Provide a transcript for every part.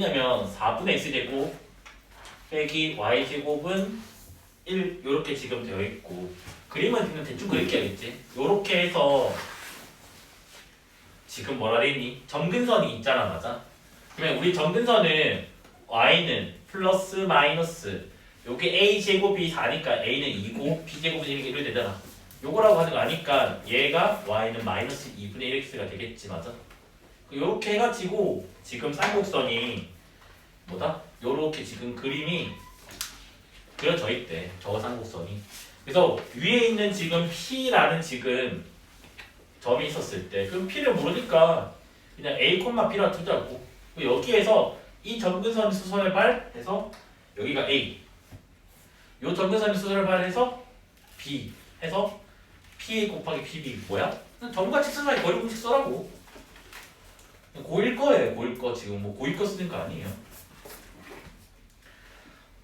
있냐면 4분의 x제곱 빼기 y제곱은 1 요렇게 지금 되어 있고 그림은 그냥 대충 그릴게야겠지. 요렇게 해서 지금 뭐라 되니? 점근선이 있잖아, 맞아? 그러면 우리 점근선은 y는 플러스 마이너스 요게 a제곱이 4니까 a는 2고 b제곱은 1이 되잖아. 요거라고 하는 거 아니까 얘가 y는 마이너스 2분의 1x가 되겠지, 맞아? 요렇게 해가지고 지금 쌍곡선이 뭐다? 요렇게 지금 그림이 그려져 있대, 저 쌍곡선이. 그래서 위에 있는 지금 P라는 지금 점이 있었을 때 그럼 P를 모르니까 그냥 A, B라 두자고. 여기에서 이 점근선의 수선을 발해서 여기가 A, 요 점근선의 수선을 발해서 B 해서 PA 곱하기 PB 뭐야? 점과 직선 사이 거리 공식 써라고. 고1 거예요, 고1 거. 지금 뭐 고2 거 쓰는 거 아니에요.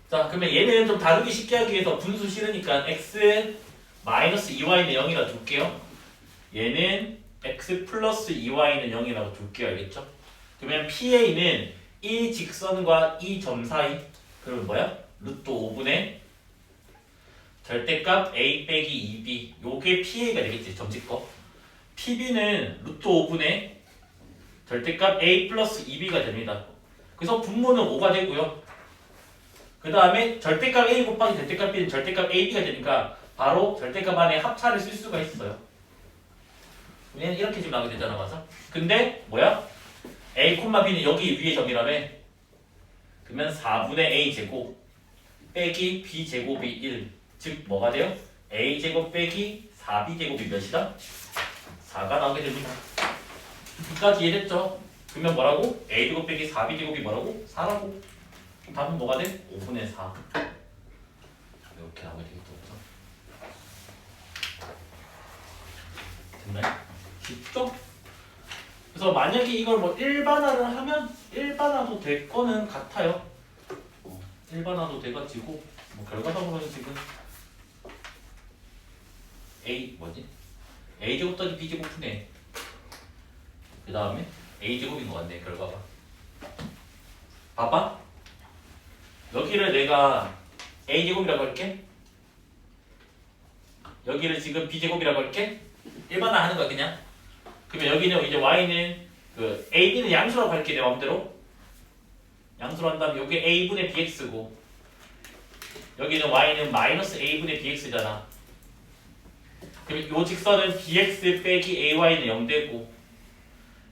자, 그러면 얘는 좀 다루기 쉽게 하기 위해서 분수 싫으니까 x 마이너스 2y는 0이라 둘게요. 얘는 x 플러스 2y는 0이라고 둘게요. 알겠죠? 그러면 PA는 이 직선과 이 점 사이, 그러면 뭐야? 루트 5분의 절대값 a 빼기 2b, 요게 PA가 되겠지, 점집거. PB는 루트 5분의 절대값 a 플러스 2b가 됩니다. 그래서 분모는 5가 되고요. 그 다음에 절대값 a 곱하기 절대값 b는 절대값 ab가 되니까 바로 절대값 안에 합차를 쓸 수가 있어요. 얘는 이렇게 지금 나오게 되잖아, 맞아? 근데 뭐야? a, b는 여기 위에 점이라며. 그러면 4분의 a 제곱 빼기 b 제곱이 1. 즉 뭐가 돼요? a 제곱 빼기 4b 제곱이 몇이다? 4가 나오게 됩니다. 여기까지 이해됐죠? 그러면 뭐라고? a 제곱 빼기 4b 제곱이 뭐라고? 4라고. 답은 뭐가 돼? 5분의 4. 이렇게 나오게 되겠죠. 됐나요? 쉽죠? 그래서 만약에 이걸 뭐 일반화를 하면 일반화도 될 거는 같아요. 일반화도 돼가지고 뭐 결과적으로는 지금 a 뭐지? a 제곱 더하기 b 제곱 분의 그 다음에 a 제곱인 것 같네, 결과가. 봐봐. 여기를 내가 a제곱이라고 할게. 여기를 지금 b제곱이라고 할게. 일반화 하는 거야, 그냥. 그러면 여기는 이제 y는 그 ab는 양수라고 할게, 내 마음대로. 양수로 한다면 여기 a분의 bx고 여기는 y는 마이너스 a분의 bx잖아. 그러면 이 직선은 bx 빼기 ay는 0되고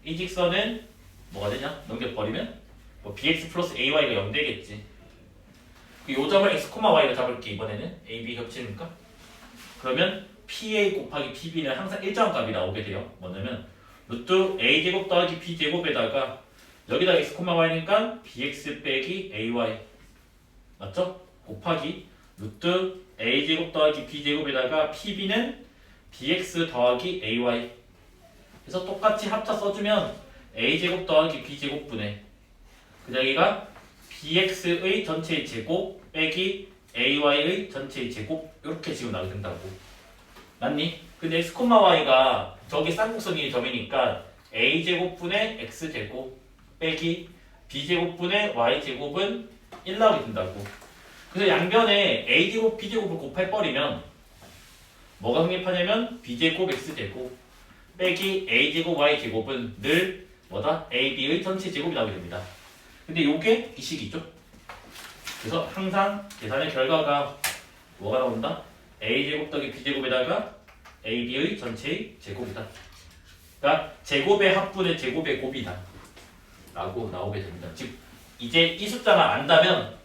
이 직선은 뭐가 되냐? 넘겨버리면 뭐 bx 플러스 ay가 0되겠지. 요 점을 x, y로 잡을게. 이번에는 a, b 겹치니까. 그러면 PA 곱하기 PB는 항상 일정한 값이 나오게 돼요. 뭐냐면 루트 A제곱 더하기 B제곱에다가 여기다 x, y니까 bx 빼기 ay 맞죠? 곱하기 루트 A제곱 더하기 B제곱에다가 PB는 bx 더하기 ay. 그래서 똑같이 합차 써주면 A제곱 더하기 B제곱분의 그 여기가 bx의 전체의 제곱 빼기 ay의 전체의 제곱 이렇게 지금 나오게 된다고. 맞니? 근데 x, y가 저기 쌍곡선이 점이니까 a제곱분의 x제곱 빼기 b제곱분의 y제곱은 1 나오게 된다고. 그래서 양변에 a제곱, b제곱을 곱해버리면 뭐가 성립하냐면 b제곱, x제곱 빼기 a제곱, y제곱은 늘 뭐다? ab의 전체 제곱이 나오게 됩니다. 근데 요게 이 식이죠. 그래서 항상 계산의 결과가 뭐가 나온다? a제곱 더하기 b제곱에다가 ab의 전체의 제곱이다. 그러니까 제곱의 합분의 제곱의 곱이다 라고 나오게 됩니다. 즉 이제 이 숫자만 안다면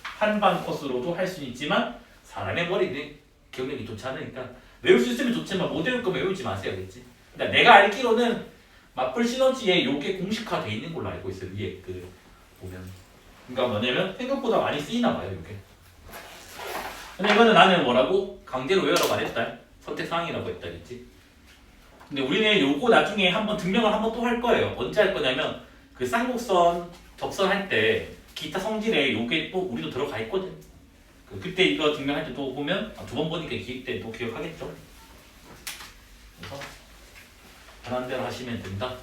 한방 코스로도 할 수 있지만 사람의 머리는 기억력이 좋지 않으니까 외울 수 있으면 좋지만 못 외울 거면 외우지 마세요. 알겠지? 그러니까 내가 알기로는 맞불 시너지에 요게 공식화되어 있는 걸로 알고 있어요. 위에 그 보면. 그러니까 뭐냐면 생각보다 많이 쓰이나 봐요, 이게. 근데 이거는 나는 뭐라고? 강제로 외우라고 안 했다. 선택사항이라고 했다, 그랬지? 근데 우리는 요거 나중에 한번 증명을 한번 또 할 거예요. 언제 할 거냐면 그 쌍곡선 접선할 때 기타 성질에 요게 또 우리도 들어가 있거든. 그때 이거 증명할 때 또 보면 두 번 보니까 기획 때 또 기억하겠죠? 그래서 편한 대로 하시면 된다.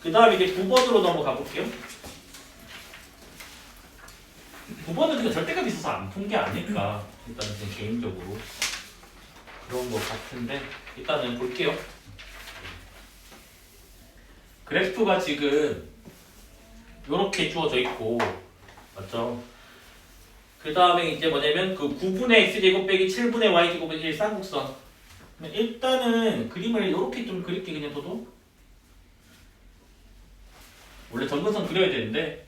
그 다음에 이제 9번으로 넘어가 볼게요. 우리가 절대값이 있어서 안 푼 게 아닐까. 일단은 그냥 개인적으로 그런 것 같은데 일단은 볼게요. 그래프가 지금 이렇게 주어져 있고 맞죠? 그 다음에 이제 뭐냐면 그 9분의 x제곱 빼기 7분의 y제곱은 1 쌍곡선. 일단은 그림을 이렇게 좀 그릴게. 그냥 저도 원래 점근선 그려야 되는데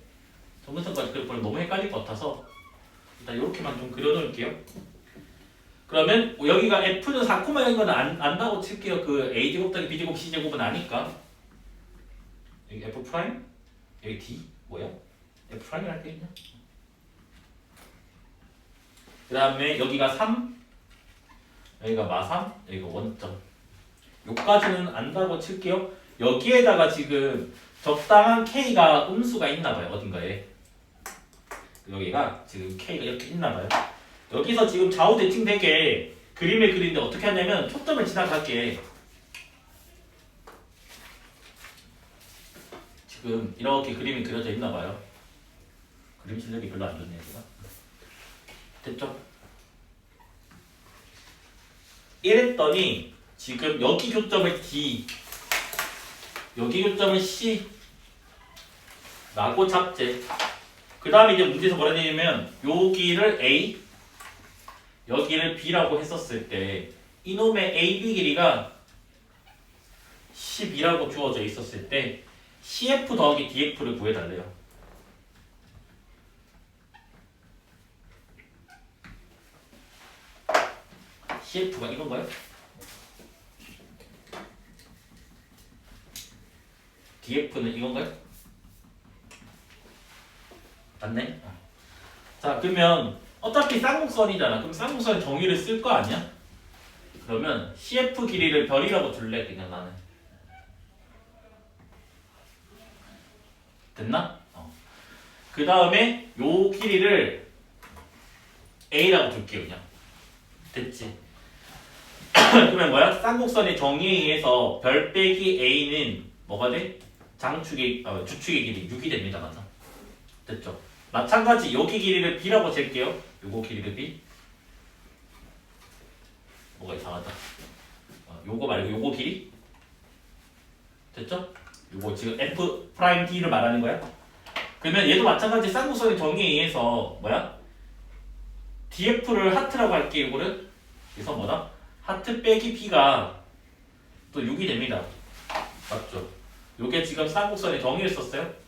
점근선까지 그려보면 너무 헷갈릴 것 같아서 일단 이렇게만 좀 그려놓을게요. 그러면 여기가 f는 4,0인 건 안다고 칠게요. 그 a제곱 더하기 b제곱 c제곱은 아니까. 여기 f 프라임, 여기 d 뭐야? f 프라임이 할게 그냥. 그 다음에 여기가 3, 여기가 마3, 여기가 원점. 요까지는 안다고 칠게요. 여기에다가 지금 적당한 k가 음수가 있나봐요. 어딘가에. 여기가 지금 k가 이렇게 있나봐요. 여기서 지금 좌우 대칭 되게 그림을 그리는데 어떻게 하냐면 초점을 지나가게 지금 이렇게 그림이 그려져 있나봐요. 그림 실력이 별로 안 좋네요. 제가. 됐죠? 이랬더니 지금 여기 교점을 D, 여기 교점을 C 라고 잡재. 그 다음에 이제 문제에서 뭐라 되냐면 여기를 A, 여기를 B라고 했었을 때 이놈의 AB 길이가 12라고 주어져 있었을 때 CF 더하기 DF를 구해달래요. CF가 이건가요? DF는 이건가요? 맞네? 자, 그러면 어차피 쌍곡선이잖아. 그럼 쌍곡선의 정의를 쓸 거 아니야? 그러면 CF 길이를 별이라고 줄래? 그냥 나는. 됐나? 그 다음에 요 길이를 A라고 줄게요. 그냥. 됐지? 그러면 뭐야? 쌍곡선의 정의에 의해서 별 빼기 A는 뭐가 돼? 주축의 길이 6이 됩니다. 맞아? 됐죠? 마찬가지 여기 길이를 B라고 잴게요. 요거 길이를 B. 뭐가 이상하다. 요거 말고 요거 길이? 됐죠? 요거 지금 F 프라임 D를 말하는 거야. 그러면 얘도 마찬가지 쌍곡선의 정의에 의해서 뭐야? DF를 하트라고 할게. 요거를. 그래서 뭐다? 하트 빼기 B가 또 6이 됩니다. 맞죠? 요게 지금 쌍곡선의 정의를 썼어요.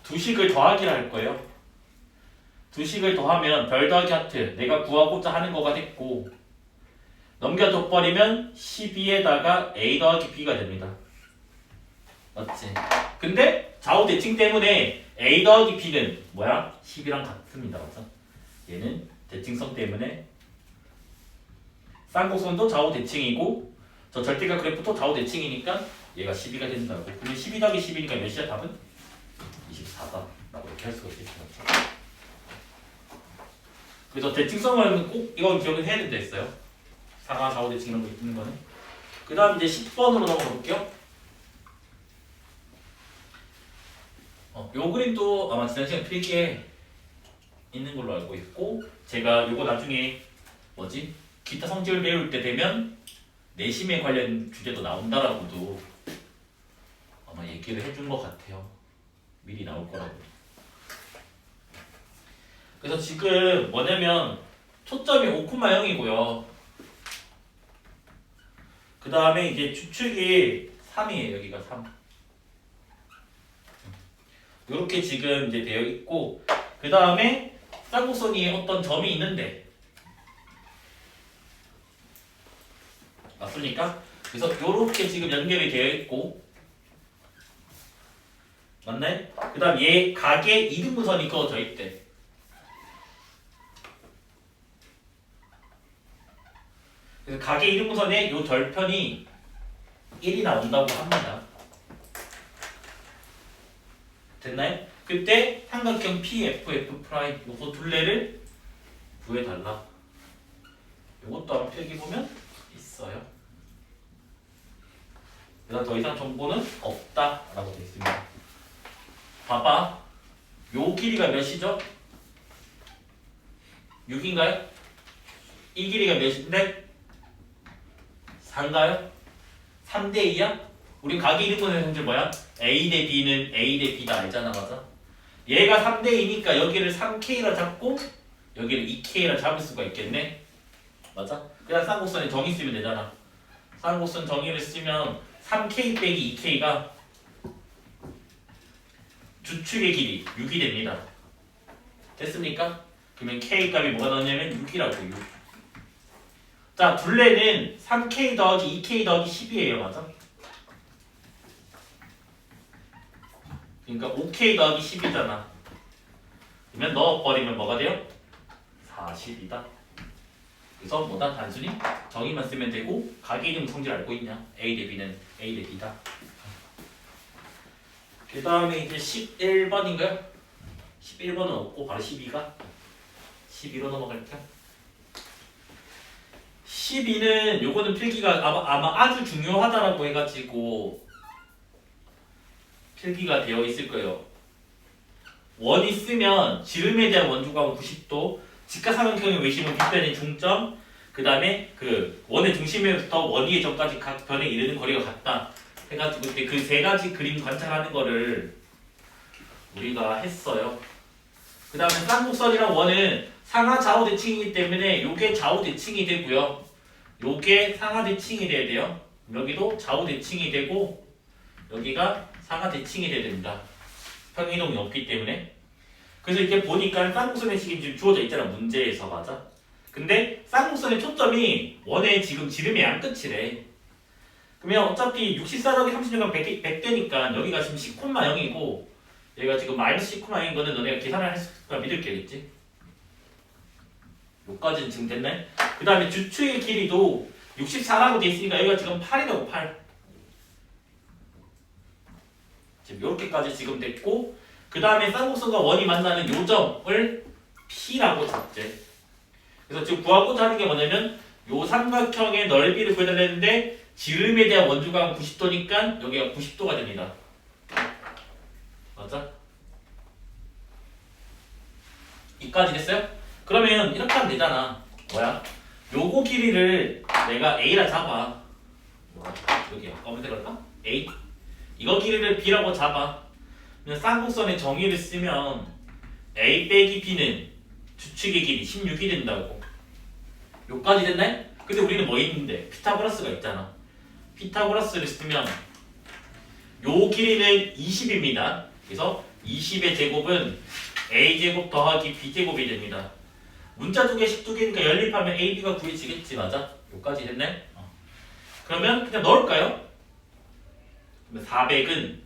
두 식을 더하기를 할 거예요. 두 식을 더하면 별 더하기 하트 내가 구하고자 하는 거가 됐고 넘겨둬버리면 12에다가 A 더하기 B가 됩니다. 맞지? 근데 좌우 대칭 때문에 A 더하기 B는 뭐야? 10이랑 같습니다. 맞죠? 얘는 대칭성 때문에 쌍곡선도 좌우 대칭이고 저 절대값 그래프도 좌우 대칭이니까 얘가 12가 된다고. 그러면 12 더하기 10이니까 몇이야 답은? 24다 라고 이렇게 할 수가 있겠죠. 그래서 대칭성은 꼭 이건 기억을 해야 된다 했어요. 상하 좌우 대칭 이런 거 있는 거는. 그 다음 이제 10번으로 넘어가 볼게요. 요 그림도 아마 지난 시간 필기에 있는 걸로 알고 있고 제가 요거 나중에 뭐지? 기타 성질을 배울 때 되면 내심에 관련 주제도 나온다라고도 아마 얘기를 해준 것 같아요. 미리 나올 거라고. 그래서 지금 뭐냐면 초점이 5,0이고요. 그 다음에 이제 주축이 3이에요. 여기가 3. 이렇게 지금 이제 되어 있고 그 다음에 쌍곡선이 어떤 점이 있는데 맞습니까? 그래서 이렇게 지금 연결이 되어 있고 맞나요? 그 다음 얘 각에 이등분선이 그어져 있대. 그래서 각의 이등분선에 요 절편이 1이 나온다고 합니다. 됐나요? 그때 삼각형 PFF 프라임 요거 둘레를 구해달라. 요것도 한번 필기 보면 있어요. 그다음 더 이상 정보는 없다라고 되어 있습니다. 봐봐. 요 길이가 몇이죠? 6인가요? 이 길이가 몇인데? 4인가요? 3대 2야? 우리 각이 이름보는 형질 뭐야? A 대 B는 A 대 B다 알잖아, 맞아? 얘가 3대 2니까 여기를 3K라 잡고 여기를 2K라 잡을 수가 있겠네? 맞아? 그냥 쌍곡선에 정의 쓰면 되잖아. 쌍곡선 정의를 쓰면 3K 빼기 2K가 주축의 길이 6이 됩니다. 됐습니까? 그러면 K 값이 뭐가 나오냐면 6이라고 6. 자, 둘레는 3K 더하기 2K 더하기 10이에요. 맞아? 그러니까 5K 더하기 10이잖아. 그러면 넣어버리면 뭐가 돼요? 40이다. 그래서 뭐다? 단순히 정의만 쓰면 되고 각의 이름 성질 알고 있냐? A 대 B는 A 대 B다. 그 다음에 이제 11번인가요? 11번은 없고 바로 12가 12로 넘어갈게요. 12는 요거는 필기가 아마 아주 중요하다라고 해가지고 필기가 되어 있을 거예요. 원이 쓰면 지름에 대한 원주각은 90도, 직각삼각형의 외심은 빗변의 중점, 그 다음에 그 원의 중심에부터 원위의 점까지 각 변에 이르는 거리가 같다 해가지고 그때 그 세 가지 그림 관찰하는 거를 우리가 했어요. 그 다음에 쌍곡선이랑 원은 상하 좌우 대칭이기 때문에 요게 좌우 대칭이 되고요. 요게 상하 대칭이 돼야 돼요. 여기도 좌우 대칭이 되고 여기가 상하 대칭이 돼야 됩니다. 평행이동이 없기 때문에. 그래서 이렇게 보니까 쌍곡선의 식이 지금 주어져 있잖아. 문제에서 맞아. 근데 쌍곡선의 초점이 원의 지금 지름의 양끝이래. 그러면 어차피 64 더하기 36은 100되니까 여기가 지금 10,0이고 얘가 지금 마이너스 10,0인 거는 너네가 계산을 할 수가 믿을게겠지. 여기까지는 지금 됐네. 그 다음에 주축의 길이도 64라고 돼 있으니까 여기가 지금 8이라고 8. 지금 요렇게까지 지금 됐고 그 다음에 쌍곡선과 원이 만나는 요점을 P라고 잡재. 그래서 지금 구하고자 하는 게 뭐냐면 요 삼각형의 넓이를 구해달라는데 지름에 대한 원주각은 90도니까 여기가 90도가 됩니다. 맞아? 이까지 됐어요? 그러면 이렇게 하면 되잖아. 뭐야? 요거 길이를 내가 A라 잡아. 여기요. 검은색 걸까? A. 이거 길이를 B라고 잡아. 그냥 쌍곡선의 정의를 쓰면 A 빼기 B는 주축의 길이 16이 된다고. 요까지 됐네? 근데 우리는 뭐 있는데? 피타고라스가 있잖아. 피타고라스를 쓰면 요 길이는 20입니다. 그래서 20의 제곱은 A제곱 더하기 B제곱이 됩니다. 문자 두 개씩 두 개니까 연립하면 A, B가 구해지겠지. 맞아? 요까지 됐네? 그러면 그냥 넣을까요? 400은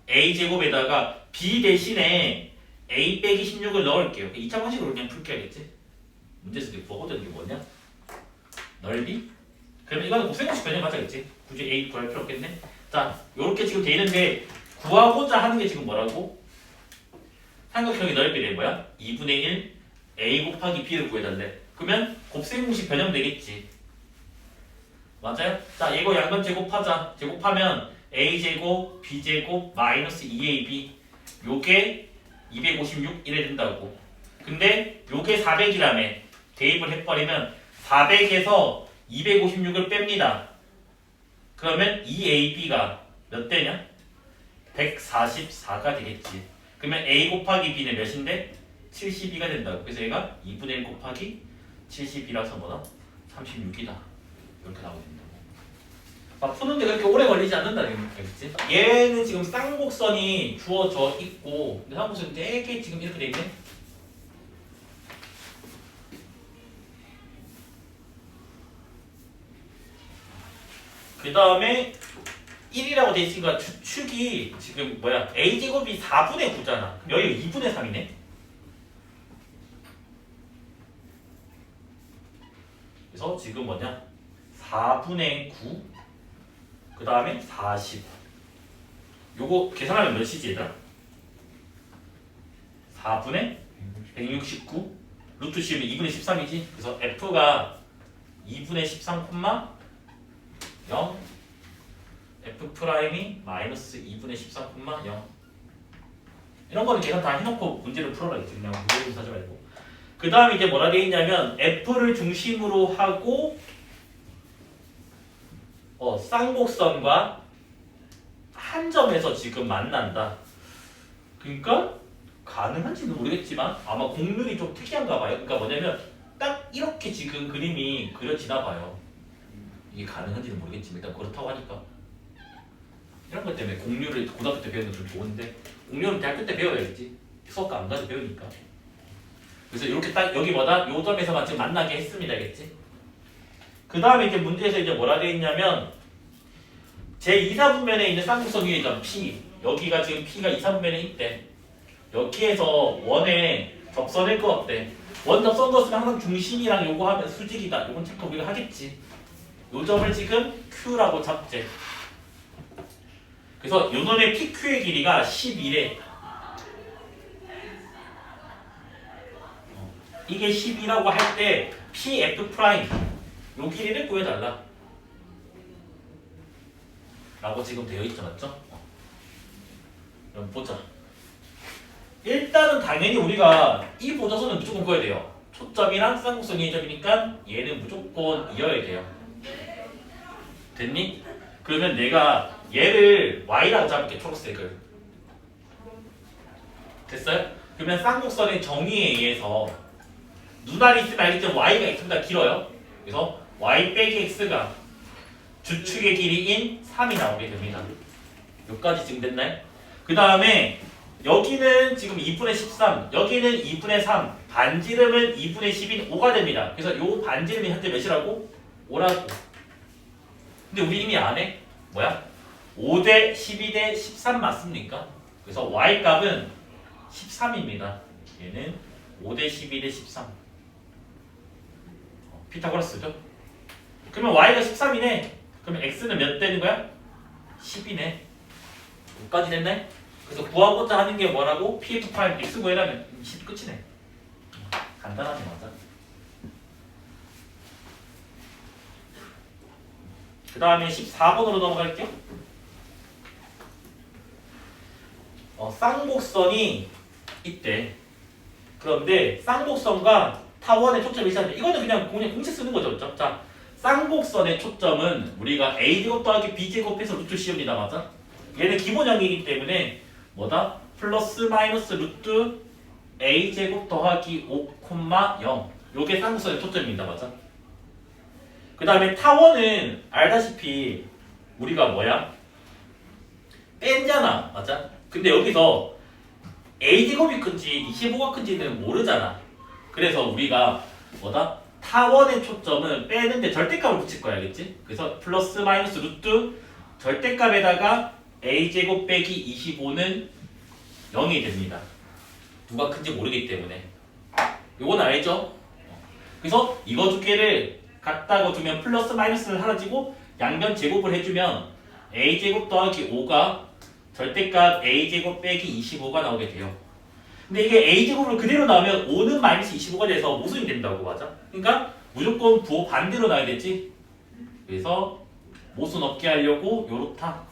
A제곱에다가 B 대신에 A 빼기 16을 넣을게요. 2차 방식으로 그냥 풀게 하겠지? 문제에서 구하고자 하는 게 뭐냐? 넓이? 그러면 이거는 곱셈공식 변형 가져야겠지? 굳이 A 구할 필요 없겠네? 자, 요렇게 지금 돼 있는데 구하고자 하는 게 지금 뭐라고? 삼각형의 넓이래 뭐야? 2분의 1 A 곱하기 B를 구해달래. 그러면 곱셈공식 변형되겠지. 맞아요? 자, 이거 양변 제곱하자. 제곱하면 A제곱, B제곱, 마이너스 2AB 요게 256 이래 된다고. 근데 요게 400이라며. 대입을 해버리면 400에서 256을 뺍니다. 그러면 2AB가 몇 대냐? 144가 되겠지. 그러면 A 곱하기 B는 몇인데? 72가 된다고. 그래서 얘가 2분의 1 곱하기 72라서 뭐다? 36이다. 이렇게 나오게 된다고. 막 푸는데 그렇게 오래 걸리지 않는다는 얘기겠지? 얘는 지금 쌍곡선이 주어져 있고 근데 쌍곡선이 되게 지금 이렇게 돼 있네? 그 다음에 1이라고 돼 있으니까 주축이 지금 뭐야? A제곱이 4분의 9잖아. 그럼 여기 2분의 3이네? 그래서 지금 뭐냐? 4분의 9 그 다음에 40 요거 계산하면 몇이지 얘들아? 4분의 169 루트 씌우면 2분의 13이지? 그래서 F가 2분의 13, 0 F 프라임이 마이너스 2분의 13, 0 이런 거는 계산 다 해놓고 문제를 풀어라. 그냥 문제 좀 사지 말고. 그 다음에 이제 뭐라 되어 있냐면 F를 중심으로 하고 쌍곡선과 한 점에서 지금 만난다. 그러니까 가능한지는 모르겠지만 아마 곡률이 좀 특이한가 봐요. 그러니까 뭐냐면 딱 이렇게 지금 그림이 그려지나 봐요. 이게 가능한지는 모르겠지만 일단 그렇다고 하니까 이런 것 때문에 곡률을 고등학교 때 배우는 건 좀 좋은데 곡률은 대학교 때 배워야겠지. 수업과 안 가도 배우니까. 그래서 이렇게 딱 여기 뭐다? 요 점에서만 지금 만나게 했습니다. 알겠지? 그 다음에 이제 문제에서 이제 뭐라 되어 있냐면 제 2사분면에 있는 쌍곡선 위에 있던 P 여기가 지금 P가 2사분면에 있대. 여기에서 원에 접선을 그었대. 원 접선 그었으면 항상 중심이랑 요거 하면 수직이다. 요건 체크 우리가 하겠지. 요 점을 지금 Q라고 잡재. 그래서 요 놈의 PQ의 길이가 11에 이게 10이라고 할 때 PF 프라임 요 길이를 구해달라 라고 지금 되어 있죠. 맞죠? 그럼 보자. 일단은 당연히 우리가 이 보조선은 무조건 구해야 돼요. 초점이랑 쌍곡선이 점이니까 얘는 무조건 이어야 돼요. 됐니? 그러면 내가 얘를 y라고 잡을게. 초록색을. 됐어요? 그러면 쌍곡선의 정의에 의해서 눈알이 있으면 알겠죠? y가 x보다 길어요. 그래서 y 빼기 x가 주축의 길이인 3이 나오게 됩니다. 여기까지 지금 됐나요? 그 다음에 여기는 지금 2분의 13, 여기는 2분의 3, 반지름은 2분의 10인 5가 됩니다. 그래서 이 반지름이 현재 몇이라고? 5라고. 근데 우리 이미 안 해? 뭐야? 5대 12대 13 맞습니까? 그래서 y 값은 13입니다. 얘는 5대 12대 13. 피타고라스죠? 그러면 y가 13이네. 그러면 x는 몇 되는 거야? 10이네. 여기까지 됐네? 그래서 구하고자 하는 게 뭐라고? pf 프라임 x 구해라면 10 끝이네. 간단하네. 맞아. 그 다음에 14번으로 넘어갈게요. 쌍곡선이 있대. 그런데 쌍곡선과 타원의 초점이 있었는데 이거는 그냥 공식 쓰는 거죠. 그렇죠? 자, 쌍곡선의 초점은 우리가 a제곱 더하기 b제곱해서 루트 씌웁니다. 맞아? 얘는 기본형이기 때문에 뭐다? 플러스 마이너스 루트 a제곱 더하기 5, 0 요게 쌍곡선의 초점입니다. 맞아? 그 다음에 타원은 알다시피 우리가 뭐야? 뺀잖아. 맞아? 근데 여기서 a제곱이 큰지 25가 큰지는 모르잖아. 그래서 우리가 뭐다? 타원의 초점은 빼는데 절대값을 붙일 거야. 알겠지? 그래서 플러스 마이너스 루트 절대값에다가 a제곱 빼기 25는 0이 됩니다. 누가 큰지 모르기 때문에. 이건 알죠? 그래서 이거 두 개를 같다고 두면 플러스 마이너스를 사라지고 양변 제곱을 해주면 a제곱 더하기 5가 절대값 a제곱 빼기 25가 나오게 돼요. 근데 이게 a제곱으로 그대로 나오면 5는 마이너스 25가 돼서 모순이 된다고. 맞아? 그러니까 무조건 부호 반대로 나와야 되지. 그래서 모순 없게 하려고 요렇다.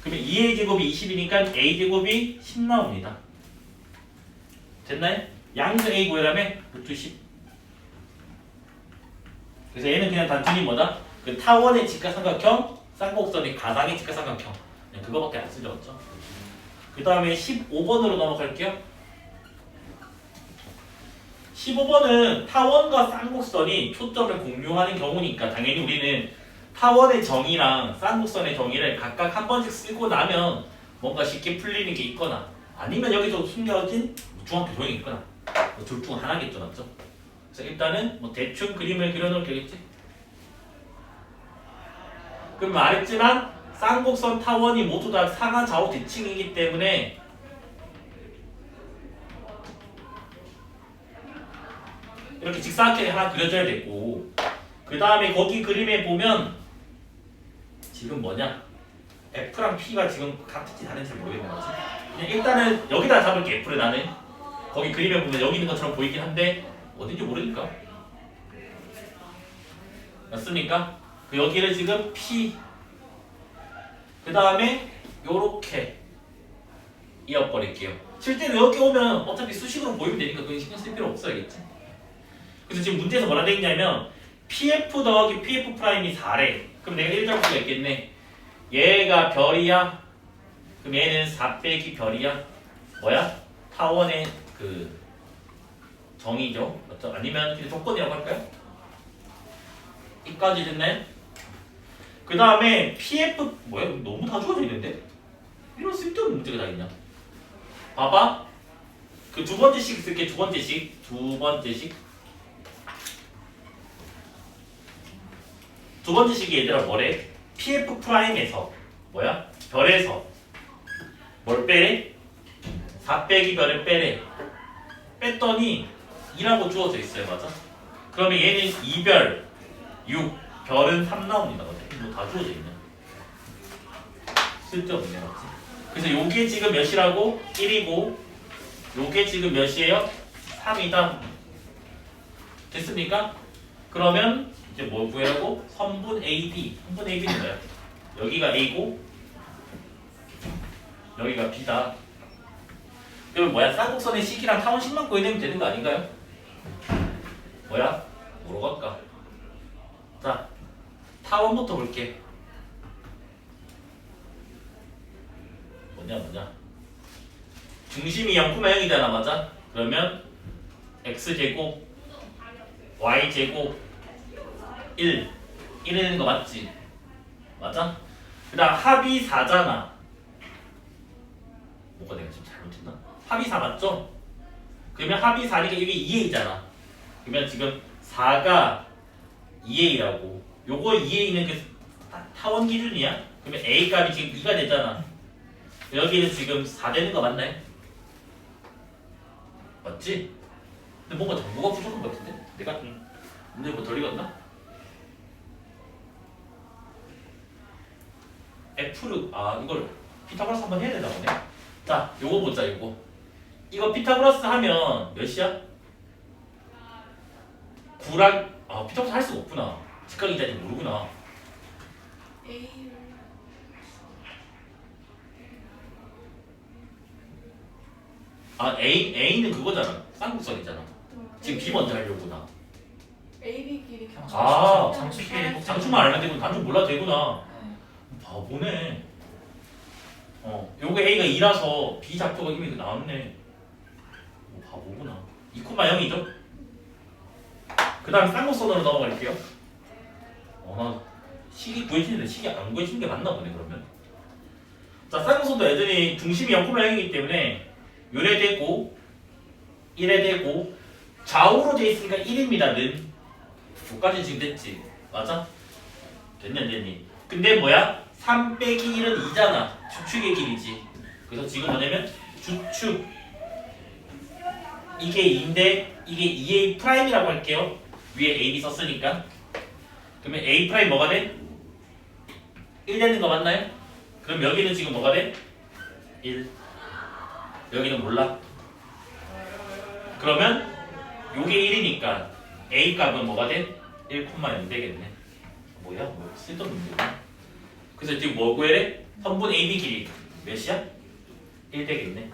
그러면 2a제곱이 20이니까 a제곱이 10 나옵니다. 됐나요? 양수 a 구하라면 루트 10. 그래서 얘는 그냥 단순히 뭐다? 그 타원의 직각삼각형, 쌍곡선의 가상의 직각삼각형. 그냥 그거밖에 안 쓰죠. 그렇죠? 그 다음에 15번으로 넘어갈게요. 15번은 타원과 쌍곡선이 초점을 공유하는 경우니까 당연히 우리는 타원의 정의랑 쌍곡선의 정의를 각각 한 번씩 쓰고 나면 뭔가 쉽게 풀리는 게 있거나 아니면 여기서 숨겨진 중앙 교정이 있거나 둘 중 하나겠죠. 맞죠? 그래서 일단은 뭐 대충 그림을 그려놓으면 되겠지. 그럼 말했지만 쌍곡선 타원이 모두 다 상하 좌우 대칭이기 때문에 이렇게 직사각형이 하나 그려져야 되고 그 다음에 거기 그림에 보면 지금 뭐냐 F랑 P가 지금 같은지 다른지 모르겠는 거지. 그냥 일단은 여기다 잡을게. F를 나는 거기 그림에 보면 여기 있는 것처럼 보이긴 한데 어딘지 모르니까 맞습니까? 그 여기를 지금 P 그 다음에 요렇게 이어버릴게요. 실제로 여기 오면 어차피 수식으로 보이면 되니까 그건 신경 쓸 필요 없어, 알겠지? 그래서 지금 문제에서 뭐라 돼 있냐면 PF 더하기 PF 프라임이 4래. 그럼 내가 1 잡을 수가 있겠네. 얘가 별이야. 그럼 얘는 4 빼기 별이야. 뭐야? 타원의 그 정의죠. 맞죠? 아니면 그냥 조건이라고 할까요? 이까지 됐나요? 그 다음에 PF 뭐야? 너무 다 주어져 있는데? 이런 쓸데없는 문제가 다 있냐? 봐봐. 그 두 번째씩 쓸게. 두 번째씩. 두 번째식이 얘들아 뭐래? PF 프라임에서 뭐야? 별에서 뭘 빼래? 4 빼기 별을 빼래. 뺐더니 2라고 주어져 있어요. 맞아? 그러면 얘는 2별 6 별은 3 나옵니다. 어차피 뭐 다 주어져 있냐? 쓸데없네. 맞지? 그래서 요게 지금 몇이라고? 1이고 요게 지금 몇이에요? 3이다. 됐습니까? 그러면 이제 뭘 구해라고? 선분 AB. 선분 AB는 뭐야? 여기가 A고 여기가 B다. 그러면 뭐야? 쌍곡선의 식이랑 타원식만 구해내면 되는 거 아닌가요? 뭐야? 뭐로 갈까? 자, 타원부터 볼게. 뭐냐? 중심이 0,0이잖아, 맞아? 그러면 x제곱, y제곱, 1 이러는 거 맞지? 맞아? 그 다음 합이 4잖아. 뭐가 내가 지금 잘못했나? 합이 4 맞죠? 그러면 합이 4니까 이게 2a잖아. 그러면 지금 4가 2a라고. 요거 2a는 그 타원 기준이야. 그러면 a 값이 지금 2가 되잖아. 여기는 지금 4 되는 거 맞나요? 맞지? 근데 뭔가 정보가 부족한 것 같은데? 내가 문제 뭐 덜 읽었나? F를 이걸 피타고라스 한번 해야 되나 보네. 자, 요거 보자. 이거 피타고라스 하면 몇이야? 9랑 피타고라스 할 수가 없구나. 직각이자인지 모르구나. A는 그거잖아. 쌍곡선이잖아. 지금 B 먼저 하려고 나. AB끼리 장수만 알면 되고 단수 몰라도 되구나. 바보네. 요게 A가 2라서 B 좌표가 이미 나왔네. 바보구나. 2,0이죠? 그 다음에 쌍곡선으로 넘어갈게요. 나 식이 구해지는데 식이 안 구해지는 게 맞나 보네 그러면. 자, 쌍곡선도 여전히 중심이 0,0이기 때문에 요래 되고 1에 되고 좌우로 돼 있으니까 1입니다. 는 9까지 지금 됐지. 맞아? 됐니 안 됐니? 근데 뭐야? 3 빼기 1은 2잖아. 주축의 길이지. 그래서 지금 뭐냐면 주축 이게 2인데 이게 2a 프라임이라고 할게요. 위에 ab 썼으니까. 그러면 a 프라임 뭐가 돼? 1 되는 거 맞나요? 그럼 여기는 지금 뭐가 돼? 1. 여기는 몰라. 그러면 요게 1이니까 a 값은 뭐가 돼? 1,0 되겠네. 뭐야? 쓸데없는 문제구나. 그래서 지금 뭐 구해래? 선분 AB 길이 몇이야? 1 되겠네.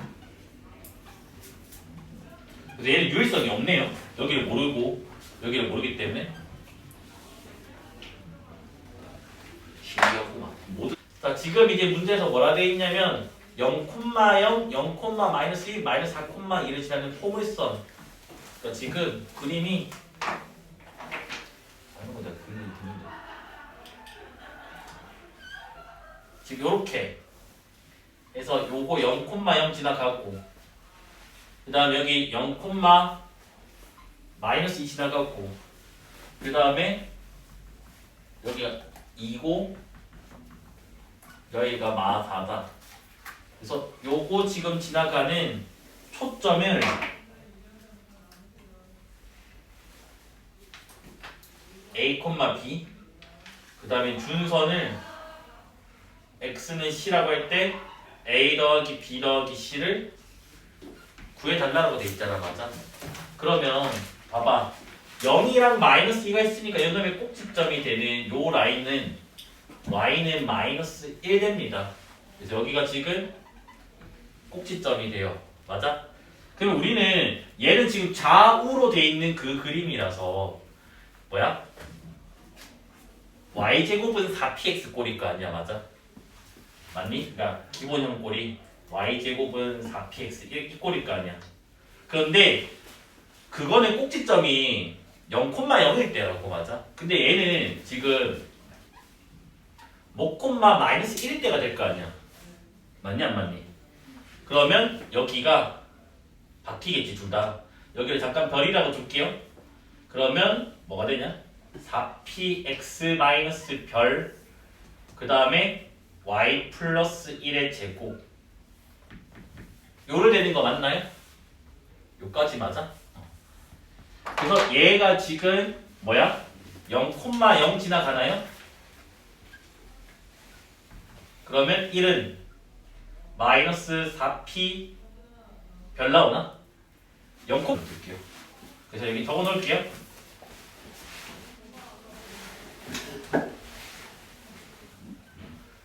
그래서 얘는 유일성이 없네요. 여기를 모르고 여기를 모르기 때문에. 신기하구만. 자, 지금 이제 문제에서 뭐라 돼 있냐면 0,0, 0,-1, 마이너스 4,1을 지나는 포물선. 그러니까 지금 그림이 지금 요렇게 해서 요거 0,0 지나가고 그 다음에 여기 0, 마이너스 2 지나가고 그 다음에 여기가 2고 여기가 마4다. 그래서 요거 지금 지나가는 초점을 A, B 그 다음에 준선을 X는 C라고 할 때 A 더하기 B 더하기 C를 구해달라고 돼 있잖아. 맞아? 그러면 봐봐 0이랑 마이너스 2가 있으니까 요놈의 꼭지점이 되는 요 라인은 Y는 마이너스 1 됩니다. 그래서 여기가 지금 꼭지점이 돼요. 맞아? 그럼 우리는 얘는 지금 좌우로 돼 있는 그 그림이라서 뭐야? y제곱은 4px 꼴일 거 아니야, 맞아? 맞니? 그러니까 기본형 꼴이 y제곱은 4px 이 꼴일 거 아니야. 그런데 그거는 꼭지점이 0,0일 때라고, 맞아? 근데 얘는 지금 목콤마 마이너스 1일 때가 될 거 아니야. 맞니 안 맞니? 그러면 여기가 바뀌겠지, 둘 다. 여기를 잠깐 별이라고 줄게요. 그러면 뭐가 되냐? 4px 마이너스 별, 그 다음에 y 플러스 1의 제곱. 요를 되는 거 맞나요? 요까지 맞아? 그래서 얘가 지금 뭐야? 0,0 지나가나요? 그러면 1은 마이너스 4p 별 나오나? 0, 넣을게요. 그래서 여기 적어 놓을게요.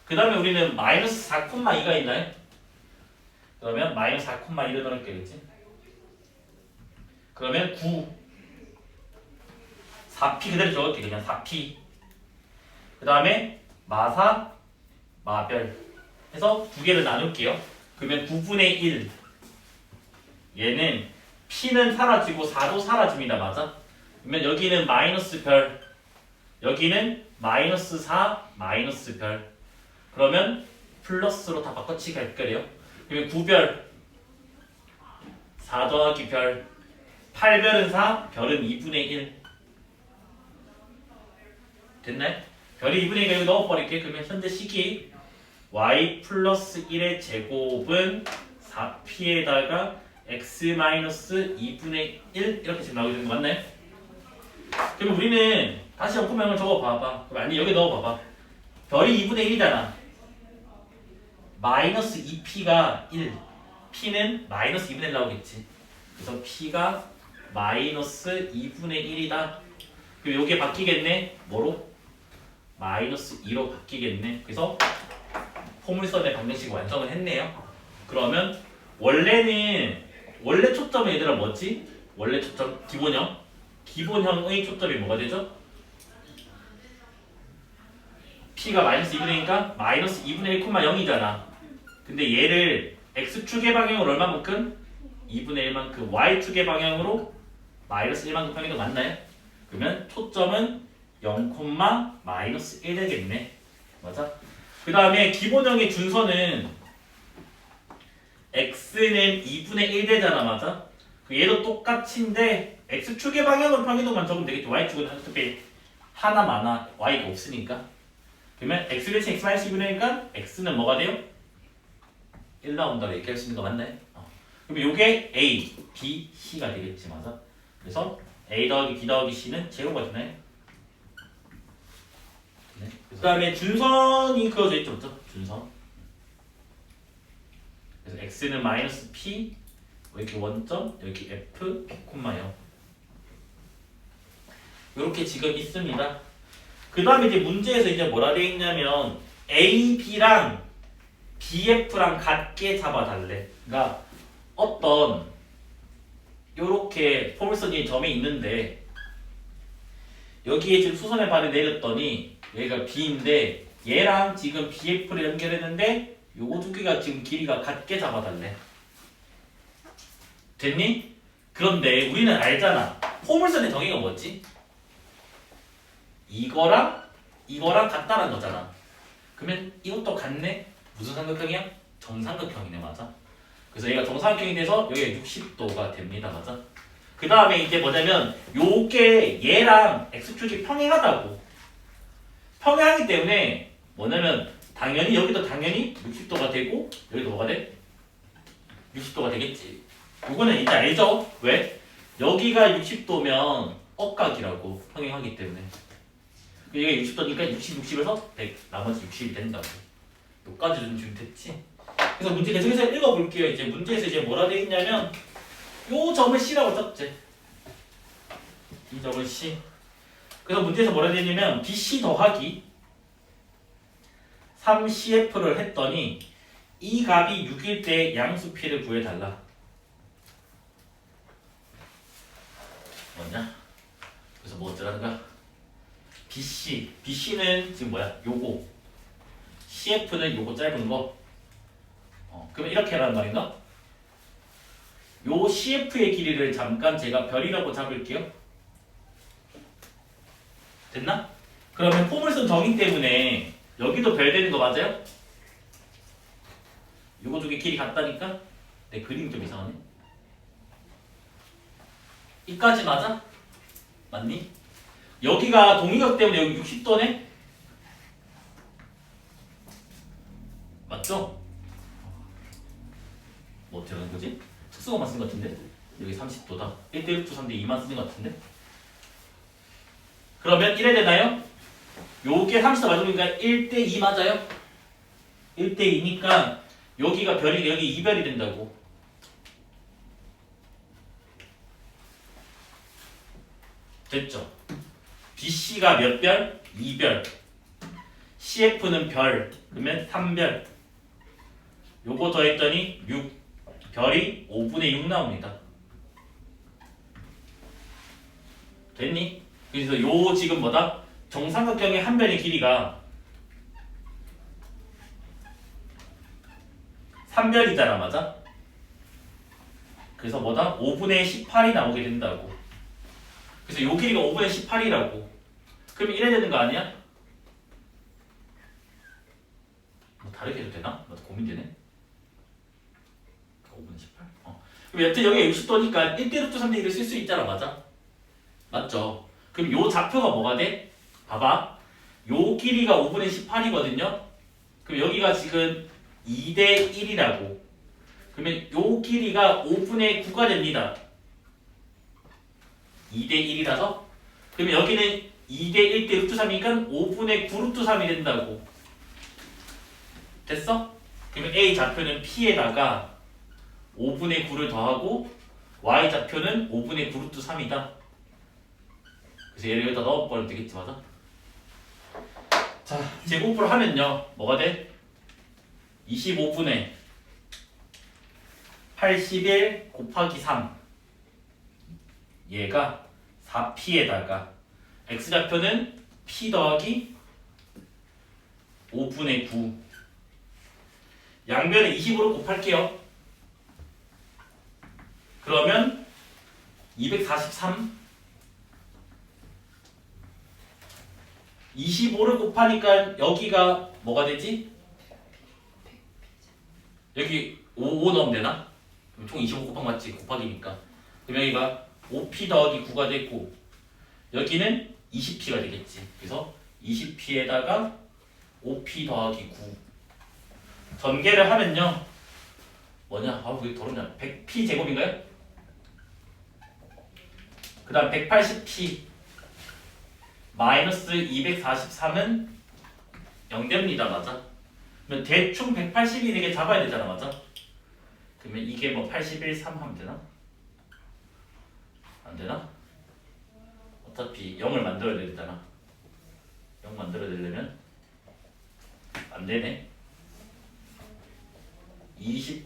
그 다음에 우리는 마이너스 4,2가 있나요? 그러면 마이너스 4,2를 넣을게겠지? 그러면 9 4p 그대로 적을게. 그냥 4p. 그 다음에 마사 마별 해서 두 개를 나눌게요. 그러면 9분의 1. 얘는 p는 사라지고 4도 사라집니다. 맞아? 그러면 여기는 마이너스 별, 여기는 마이너스 4 마이너스 별. 그러면 플러스로 다 바꿔치기 할 거예요. 그러면 9별 4 더하기 별, 8별은 4, 별은 2분의 1. 됐나요? 별이 2분의 1 여기 넣어버릴게. 그러면 현재 식이 y 플러스 1의 제곱은 4p에다가 x 마이너스 2분의 1 이렇게 지금 나오게 되는 거 맞나요? 그럼 우리는 다시 영품명을 적어봐봐. 그럼 아니 여기 넣어봐봐. 별이 2분의 1이잖아. 마이너스 2p가 1, p는 마이너스 2분의 1 나오겠지. 그래서 p가 마이너스 2분의 1이다. 그럼 요게 바뀌겠네. 뭐로? 마이너스 2로 바뀌겠네. 그래서 포물선의 방정식 완성을 했네요. 그러면 원래 초점 얘들아 뭐지? 원래 초점 기본형의 초점이 뭐가 되죠? p가 마이너스 2분의 1이니까 마이너스 2분의 1,0이잖아. 근데 얘를 x축의 방향으로 얼마만큼? 2분의 1만큼, y축의 방향으로 마이너스 1만큼 하는 게 맞나요? 그러면 초점은 0, 마이너스 1 되겠네. 맞아? 그 다음에 기본형의 준서는 x는 2분의 1 되잖아. 맞아? 얘도 똑같이인데 x축의 방향으로 평행도만 적으면 되겠지. y축은 어차피 하나 많아. y가 없으니까. 그러면 x 대신 x 마이너스 2분의 1이니까 x는 뭐가 돼요? 1 나온다고 얘기할 수 있는 거 맞나요? 그러면 요게 a, b, c가 되겠지. 맞아? 그래서 a 더하기 b 더하기 c는 제로가 되나요? 네. 그 다음에 준선이 그어져 있죠. 그렇죠? 준선. 그래서 x는 마이너스 p, 이렇게 원점, 여기 f, p, 0 이렇게 지금 있습니다. 그 다음에 이제 문제에서 이제 뭐라 되어 있냐면 a, b랑 bf랑 같게 잡아달래. 그러니까 어떤 요렇게 포물선이 점이 있는데 여기에 지금 수선의 발을 내렸더니 얘가 b인데 얘랑 지금 bf를 연결했는데 요거 두 개가 지금 길이가 같게 잡아달래. 됐니? 그런데 우리는 알잖아. 포물선의 정의가 뭐지? 이거랑 같다는 거잖아. 그러면 이것도 같네? 무슨 삼각형이야? 정삼각형이네. 맞아? 그래서 얘가 정삼각형이 돼서 여기가 60도가 됩니다. 맞아? 그 다음에 이제 뭐냐면 요게 얘랑 x축이 평행하다고. 평행하기 때문에 뭐냐면 당연히 여기도 당연히 60도가 되고 여기도 뭐가 돼? 60도가 되겠지. 요거는 이제 알죠? 왜? 여기가 60도면 억각이라고 평행하기 때문에. 이게 60도니까 60, 60에서 100 나머지 60이 된다고. 여기까지 좀 지금 됐지? 그래서 문제 계속해서 읽어볼게요. 이제 문제에서 이제 뭐라 되어 있냐면 요 점을 C라고 썼지. 이 점을 C. 그래서 문제에서 뭐라 되어 있냐면 BC 더하기 3CF를 했더니 이 값이 6일 때 양수 P를 구해달라. 뭐냐? 그래서 뭐 어쩌라는 거야? BC는 지금 뭐야? 요거. CF는 요거 짧은 거. 그러면 이렇게 하라는 말인가? 요 CF의 길이를 잠깐 제가 별이라고 잡을게요. 됐나? 그러면 포물선 정의 때문에 여기도 별 되는 거 맞아요? 요거 두 개 길이 같다니까? 내 그림이 좀 이상하네. 이까지 맞아? 맞니? 여기가 동의각 때문에 여기 60도네? 맞죠? 뭐 어떻게 하는 거지? 특수가만 쓴 것 같은데? 여기 30도다. 1대 6조 3대 2만 쓰는 것 같은데? 그러면 이래 되나요? 요게 30도 맞으니까 1대 2 맞아요? 1대 2니까 여기가 별이 여기 2별이 된다고. 됐죠? BC가 몇 별? 2별. CF는 별. 그러면 3별. 요거 더했더니 6. 별이 5분의 6 나옵니다. 됐니? 그래서 요 지금 뭐다? 정삼각형의 한 변의 길이가 3별이잖아, 맞아? 그래서 뭐다? 5분의 18이 나오게 된다고. 그래서 요 길이가 5분의 18이라고. 그럼 이래야 되는 거 아니야? 뭐 다르게 해도 되나? 나 고민되네. 5분의 18? 그럼 여튼 여기 60도니까 1대 루트 3대 1을 쓸 수 있잖아, 맞아? 맞죠? 그럼 요 좌표가 뭐가 돼? 봐봐. 요 길이가 5분의 18이거든요? 그럼 여기가 지금 2대 1이라고. 그러면 요 길이가 5분의 9가 됩니다. 2대 1이라서. 그러면 여기는 2대 1대 루트 3이니까 5분의 9 루트 3이 된다고. 됐어? 그러면 A 좌표는 P에다가 5분의 9를 더하고 Y 좌표는 5분의 9 루트 3이다. 그래서 얘를 여기다 넣어버리면 되겠지, 맞아? 자, 제곱으로 하면요. 뭐가 돼? 25분의 81 곱하기 3. 얘가 4P에다가 X좌표는 P 더하기 5분의 9. 양변을 20으로 곱할게요. 그러면 243. 25를 곱하니까 여기가 뭐가 되지? 여기 5 넣으면 되나? 그럼 총 25 곱하기 맞지? 곱하기니까. 그럼 여기가 5P 더하기 9가 되고 여기는 20P가 되겠지. 그래서 20P에다가 5P 더하기 9. 전개를 하면요. 뭐냐? 왜 더럽냐? 100P 제곱인가요? 그 다음 180P 마이너스 243은 0됩니다. 맞아? 그러면 대충 180이 되게 잡아야 되잖아. 맞아? 그러면 이게 뭐 81, 3 하면 되나? 안 되나? 어차피 0을 만들어야 되잖아. 0 만들어야 되려면 안 되네. 27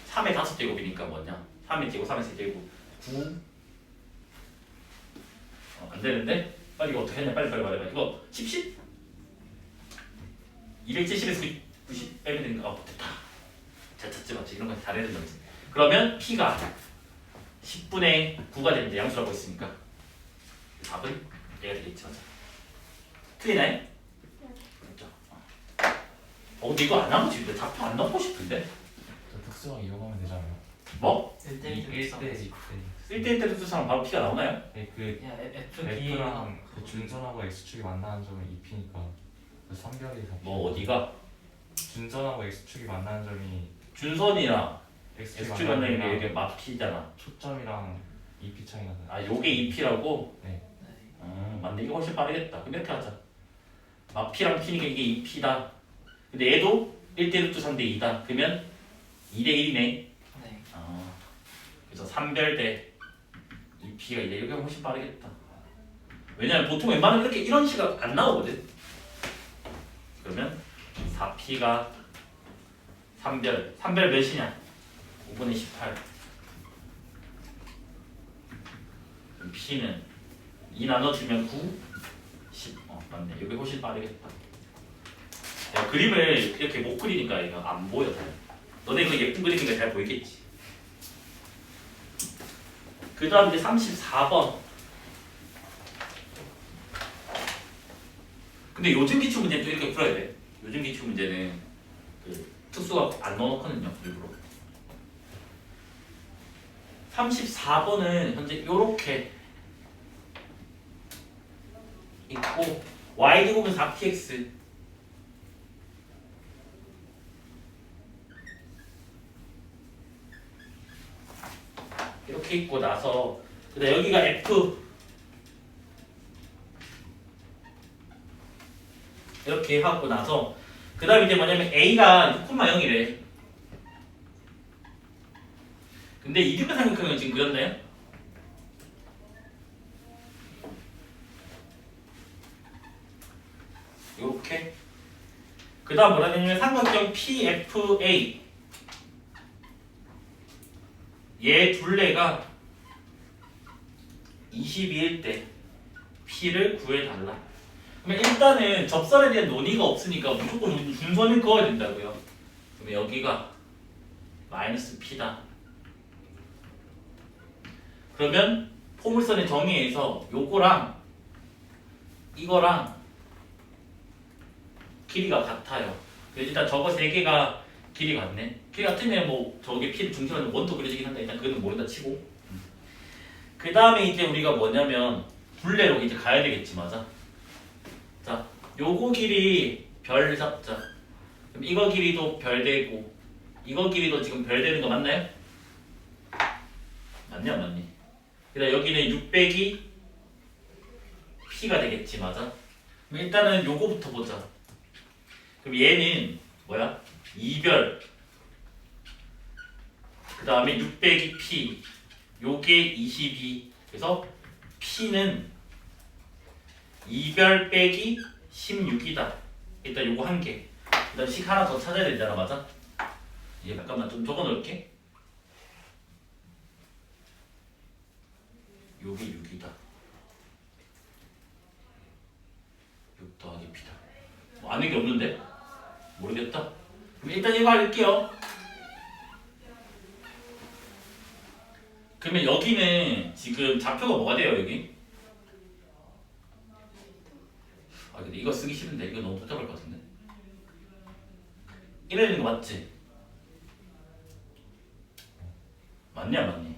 3의 5제곱이니까 뭐냐? 3의 제곱, 3의 세제곱 9. 안 되는데? 빨리 이거 어떻게 했냐? 빨리 말해봐. 이거 10? 270에서 90 빼면 되니까 됐다. 잘 찾지 맞지? 이런 거 잘해야 된다. 그러면 P가 10분의 9가 됩니다. 양수라고 했으니까 답은 얘가 되겠지. 맞아. 틀리나요? 그렇죠. 근데 이거 안 하고 싶은데 좌표 안 넣고 싶은데? 저 특수학 이용하면 되잖아요. 뭐? 1대1 1대1 때 사람 바로 P가 나오나요? 그 야 F F랑 그 준선하고 X축이 만나는 점은 2P니까 그 3별이 뭐 어디가? 준선하고 X축이 만나는 점이 준선이랑 X축이 X축이 만나는 만나는 게 점이랑 이게 마피잖아. 초점이랑 2P 차이가 나요. 아 요게 2P라고? 네. 맞네. 이게 훨씬 빠르겠다. 그럼 이렇게 하자. 마피랑 P니까 이게 2P다. 근데 얘도 1대 루트 3대 2다. 그러면 2대 1이네. 네. 그래서 3별대 2P가 이제 이게 훨씬 빠르겠다. 왜냐면 보통 웬만하면 이렇게 이런 식으로 안 나오거든. 그러면 4p가 3별. 3별 몇이냐? 5분의 18. 그럼 p는 2 나눠주면 9, 10. 맞네. 여기 훨씬 빠르겠다. 야, 그림을 이렇게 못 그리니까 이거 안 보여. 잘. 너네 이거 예쁜 그림이니까 잘 보이겠지. 그 다음 이제 34번. 근데 요즘 기출 문제는 또 이렇게 풀어야 돼. 요즘 기출 문제는 그 특수가 안 넣어놓거든요, 일부러. 34번은 현재 이렇게 있고 y제곱은 4px 이렇게 있고 나서 그다음 여기가 f 이렇게 하고 나서 그 다음 이제 뭐냐면 a가 6,0이래. 근데 이등변 삼각형은 지금 그렸나요? 이렇게. 그 다음 뭐라 되냐면 삼각형 PFA 얘 둘레가 22일 때 P를 구해달라. 그러면 일단은 접선에 대한 논의가 없으니까 무조건 준선을 그어야 된다고요. 그러면 여기가 마이너스 P다. 그러면 포물선의 정의에서 요거랑 이거랑 길이가 같아요. 일단 저거 세 개가 길이 같네. 길이 같으면 뭐 저게 P를 중심으로 하는 원도 그려지긴 한다. 일단 그거는 모른다 치고. 그 다음에 이제 우리가 뭐냐면 둘레로 이제 가야 되겠지, 맞아? 자, 요거 길이 별 잡자. 그럼 이거 길이도 별 되고 이거 길이도 지금 별 되는 거 맞나요? 맞냐, 맞니? 그다음 여기는 600이 P가 되겠지, 맞아? 그럼 일단은 요거부터 보자. 그럼 얘는 뭐야? 2별. 그 다음에 600이 P. 요게 22. 그래서 P는 2별 빼기 16이다. 일단 요거 한 개. 그 다음 식 하나 더 찾아야 되잖아, 맞아? 얘 잠깐만 좀 적어 놓을게. 요게 6이다. 6 더하기 P다. 뭐 아는 게 없는데? 모르겠다. 그럼 일단 이거 할게요. 그러면 여기는 지금 좌표가 뭐가 돼요, 여기? 아 근데 이거 쓰기 싫은데 이거 너무 복잡할 것 같은데. 이러는 거 맞지? 맞냐, 맞니?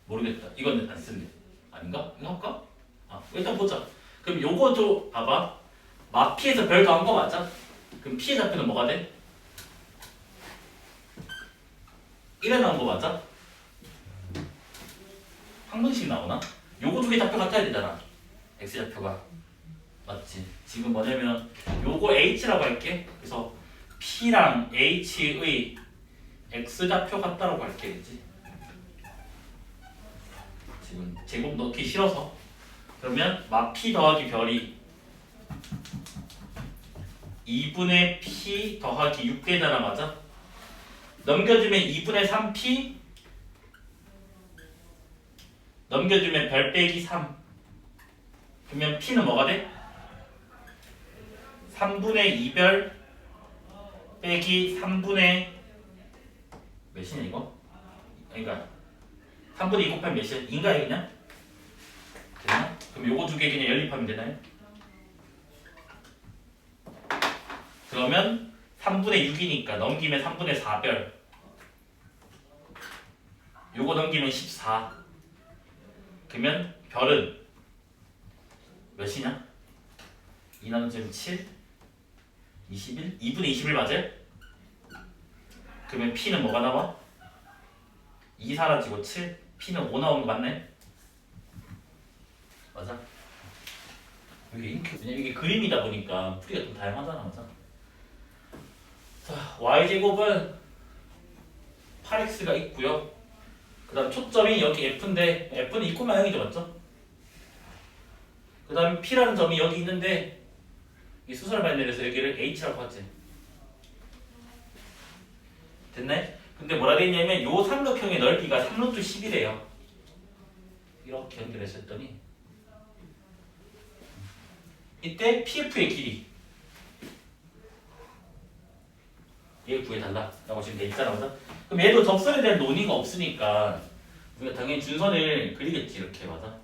모르겠다. 이건 안 쓸래. 아닌가? 이거 할까? 아, 일단 보자. 그럼 요거 좀 봐봐. 마피에서 별 더한 거 맞아? 그럼 P의 좌표는 뭐가 돼? 1에 나온 거 맞아? 한 번씩 나오나? 요거 두 개 좌표 같아야 되잖아. X 좌표가. 맞지? 지금 뭐냐면 요거 H라고 할게. 그래서 P랑 H의 X 좌표 같다라고 할게. 그치? 지금 제곱 넣기 싫어서. 그러면 마 P 더하기 별이 2분의 P 더하기 6대잖아, 맞아? 넘겨주면 2분의 3P 넘겨주면 별 빼기 3. 그러면 P는 뭐가 돼? 3분의 2별 빼기 3분의 몇이냐 이거? 그러니까 3분의 2 곱하면 몇이야? 2인가요 그냥? 되나? 그럼 요거 두 개 그냥 연립하면 되나요? 그러면 3분의 6이니까 넘기면 3분의 4별. 요거 넘기면 14. 그러면 별은 몇이냐? 2 나누면 7? 21? 2분의 21 맞아요? 그러면 P는 뭐가 나와? 2 사라지고 7? P는 5 나오는 거 맞네? 맞아? 왜냐면 이게 그림이다 보니까 풀이가 좀 다양하잖아, 맞아? 자, y제곱은 8x가 있고요. 그 다음 초점이 여기 f인데 f는 2,0이죠, 맞죠? 그 다음에 P라는 점이 여기 있는데 이 수선을 많이 내려서 여기를 H라고 하지. 됐네? 근데 뭐라 그랬냐면 요 삼각형의 넓이가 3루트 10이래요. 이렇게 연결해서 했더니 이때 PF의 길이 얘 구해달라 라고 지금 돼 있잖아. 맞아? 그럼 얘도 접선에 대한 논의가 없으니까 우리가 당연히 준선을 그리겠지. 이렇게. 맞아?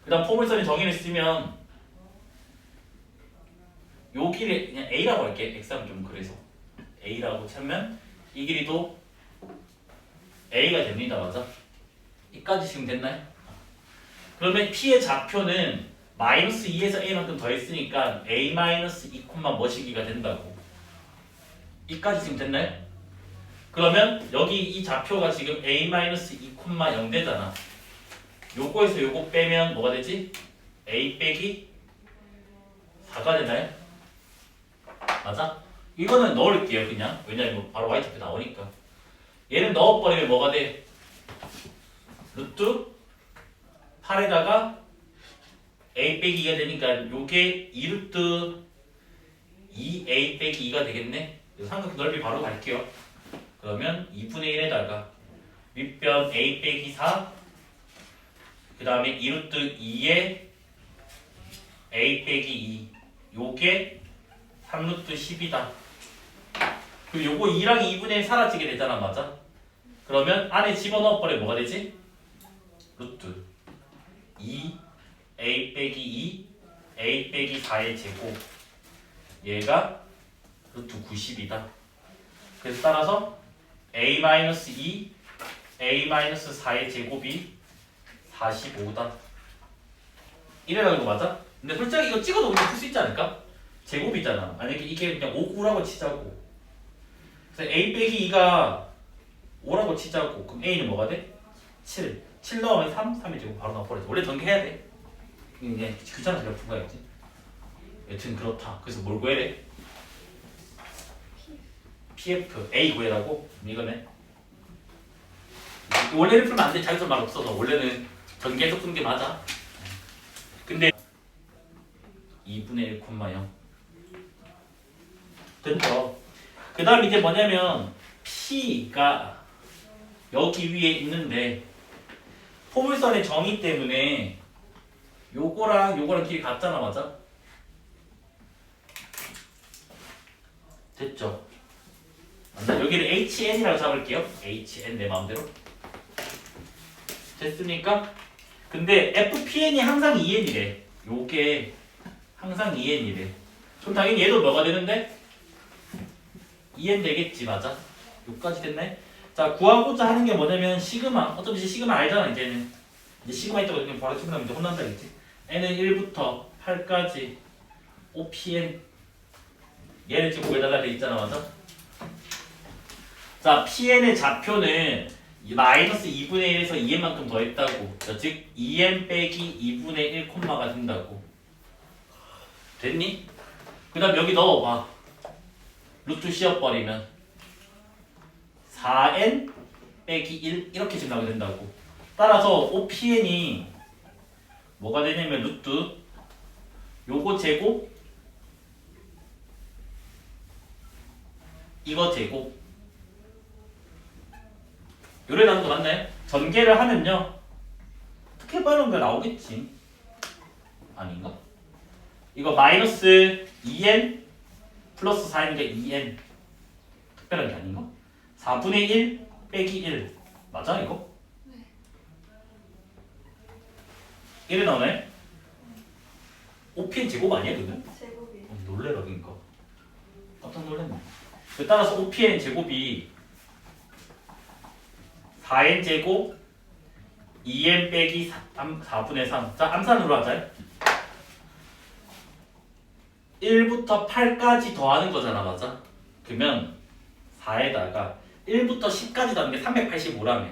그 다음 포물선의 정의를 쓰면 요 길이 그냥 A라고 할게. X하면 좀 그래서 A라고 찾으면 이 길이도 A가 됩니다. 맞아? 이까지 지금 됐나요? 그러면 P의 좌표는 마이너스 2에서 A만큼 더했으니까 A 마이너스 2, 뭐시기가 된다고. 이까지 지금 됐나요? 그러면 여기 이 좌표가 지금 A 마이너스 2, 0 되잖아. 요거에서 요거 빼면 뭐가 되지? A 빼기 4가 되나요? 맞아? 이거는 넣을게요 그냥. 왜냐면 바로 Y좌표 나오니까. 얘는 넣어버리면 뭐가 돼? 루트 8에다가 A 빼기 2가 되니까 요게 2루트 2A 빼기 2가 되겠네? 삼각형 넓이 바로 갈게요. 그러면 2분의 1에다가 윗변 A 빼기 4 그 다음에 2루트 2에 A 빼기 2 요게 3루트 10이다. 그럼 요거 2랑 2분의 1 사라지게 되잖아. 맞아? 그러면 안에 집어넣어버려 뭐가 되지? 루트 2 A 빼기 2 A 빼기 4의 제곱 얘가 루트 90이다. 그래서 따라서 A 마이너스 2 A 마이너스 4의 제곱이 45다. 이래가는 거 맞아? 근데 솔직히 이거 찍어도 그냥 풀 수 있지 않을까? 제곱이잖아. 만약에 이게 그냥 5라고 치자고. 그래서 A 빼기 2가 5라고 치자고. 그럼 A는 뭐가 돼? 7. 7 넣으면 3, 3의 제곱 바로 나와버리지. 원래 전개해야 돼. 그냥 귀찮아서 그냥 풀어야지. 여튼 그렇다. 그래서 뭘 구해야 돼? PF A 구해라고? 이거네. 원래는 풀면 안 돼. 자기소리 말 없어서. 원래는 전개해서 푸는 게 맞아. 근데 2분의 1,0 됐죠. 그 다음 이제 뭐냐면 P가 여기 위에 있는데 포물선의 정의 때문에 요거랑 길이 같잖아. 맞아? 됐죠? 맞나? 여기를 HN이라고 잡을게요. HN 내 마음대로. 됐습니까? 근데 FPN이 항상 2N이래. 요게 항상 2N이래. 그럼 당연히 얘도 뭐가 되는데? 2N 되겠지. 맞아? 요까지 됐네? 자, 구하고자 하는 게 뭐냐면 시그마. 어차피 시그마 알잖아. 이제는 이제 시그마 있다고 그냥 바로 치면 이제 혼난다겠지. N은 1부터 8까지 OPN 얘를 지금 구해달라 돼 있잖아. 맞아? 자, PN의 좌표는 마이너스 2분의 1에서 2n만큼 더했다고. 즉 2n 빼기 2분의 1 콤마가 된다고. 됐니? 그 다음 여기 넣어봐. 루트 씌워버리면 4n 빼기 1 이렇게 지금 나오게 된다고. 따라서 OPN이 뭐가 되냐면 루트 요거 제곱 이거 제곱 요래 나오는 거 맞나요? 전개를 하면요 어떻게 빠른 거 나오겠지. 아닌가? 이거 마이너스 2n 플러스 4n이니까 2n 특별한 게 아닌가? 4분의 1 빼기 1 맞아 이거? 네. 이래 나오나요? OPN 제곱 아니야 그러면? 제곱이. 놀래라 그러니까 깜짝 놀랐네. 따라서 OPN 제곱이 4n 제곱 2n 빼기 4분의 3. 자, 암산으로 하자. 1부터 8까지 더하는 거잖아. 맞아? 그러면 4에다가 1부터 10까지 더하는 게 385라며.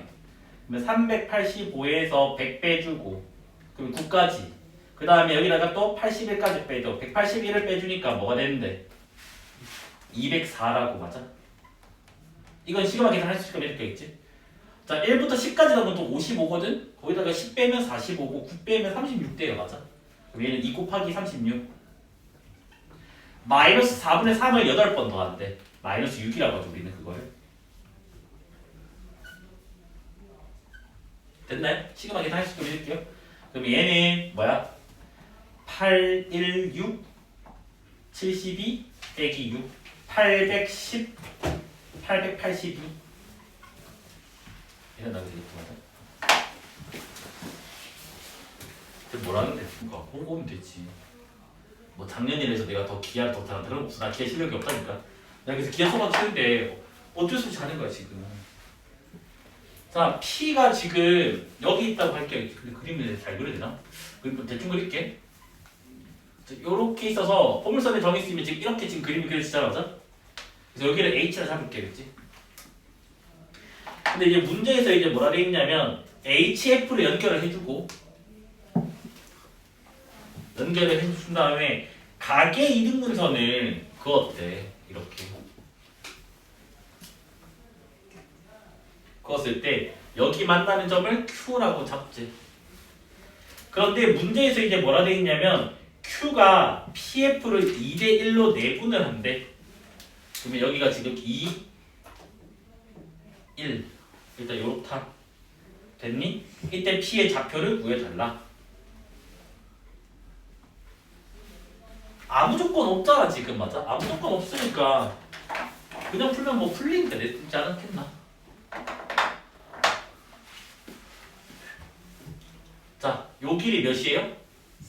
그러면 385에서 100 빼주고 그럼 9까지. 그 다음에 여기다가 또 81까지 빼줘. 181을 빼주니까 뭐가 되는데? 204라고. 맞아? 이건 시그마 계산할 수 있으면 이렇게 있지. 자 1부터 10까지 넣으면 또 55거든? 거기다가 10 빼면 45고 9 빼면 36대요 맞아? 그럼 얘는 2 곱하기 36 마이너스 4분의 3을 8번 더한대 마이너스 6이라고 하죠 우리는 그거를 됐나요? 시그마 계산 할수 있게 해줄게요 그럼 얘는 뭐야? 8, 1, 6 72 빼기 6 810 882 이런 나게 되겠다 맞아? 뭐라는데? 그러니까 공부하면 되지 뭐 작년이라서 내가 더 기아를 더 잘한다 그런 거 없어 나 기아 실력이 없다니까 내가 그래서 기아 소방 치는데 어쩔 수 없이 자는 거야 지금 자 P가 지금 여기 있다고 할게요 근데 그림을 잘 그려야 되나? 그림 대충 그릴게 요렇게 있어서 포물선에 정했으면 지금 이렇게 지금 그림이 그려지잖아 맞아? 그래서 여기를 H라 잡을게 그치? 근데 이제 문제에서 이제 뭐라 돼 있냐면 HF를 연결을 해주고 연결을 해준 다음에 가계 이등분선을 그었대 이렇게 그었을 때 여기 만나는 점을 Q라고 잡지 그런데 문제에서 이제 뭐라 돼 있냐면 Q가 PF를 2대 1로 내분을 한대 그러면 여기가 지금 2 1 일단 요렇다 됐니? 이때 P의 좌표를 구해달라 아무 조건 없잖아 지금 맞아? 아무 조건 없으니까 그냥 풀면 뭐 풀리니까 내지 않겠나? 자, 요 길이 몇이에요?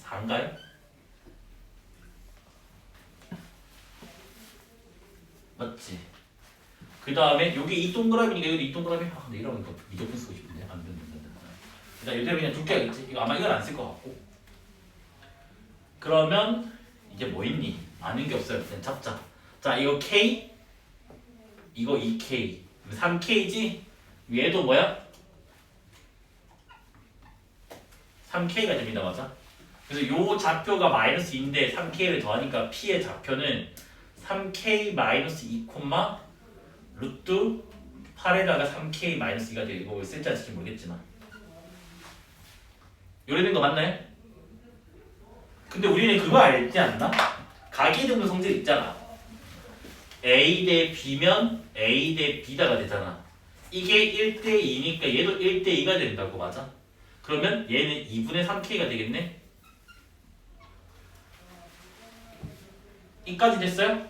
4인가요? 맞지? 그 다음에 여기 이 동그라미니까 여기 이 동그라미 아 근데 이러면 이거 미적분 쓰고 싶은데 안 된다 일단 이대로 그냥 둘게 하겠지? 이거 아마 이건 안 쓸 것 같고 그러면 이게 뭐 있니? 아는 게 없어요 그냥 잡자 자 이거 K 이거 2K 3K지? 얘도 뭐야? 3K가 됩니다 맞아? 그래서 요 좌표가 마이너스 2인데 3K를 더하니까 P의 좌표는 3K 마이너스 2 콤마 루트 8에다가 3K 마이너스 2가 되고 이거 쓸지 안 쓸지 모르겠지만 요래된 거 맞나요? 근데 우리는 그거 알지 않나? 가계등분 성질 있잖아 A 대 B면 A 대 B다가 되잖아 이게 1대 2니까 얘도 1대 2가 된다고 맞아? 그러면 얘는 2분의 3K가 되겠네? 이까지 됐어요?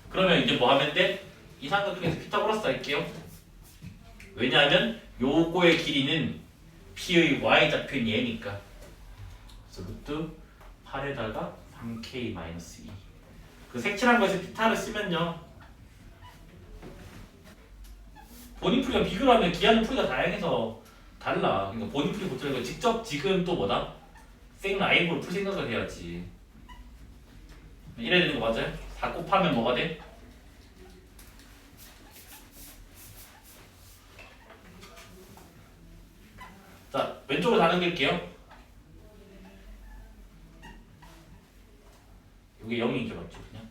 그러면 이제 뭐 하면 돼? 이 삼각형에서 피타고라스 할게요 왜냐하면 요거의 길이는 P의 Y좌표인 얘니까 그래서 루트 8에다가 3K-2 그 색칠한 거에서 피타를 쓰면요 본인 풀이랑 비교를 하면 기하는 풀이가 다양해서 달라 그러니까 본인 풀이 고치는 직접 지금 또 뭐다? 생 라이브로 풀 생각을 해야지 이래야 되는 거 맞아요? 4 곱하면 뭐가 돼? 자 왼쪽으로 다 넘길게요 이게 0이죠 맞죠 그냥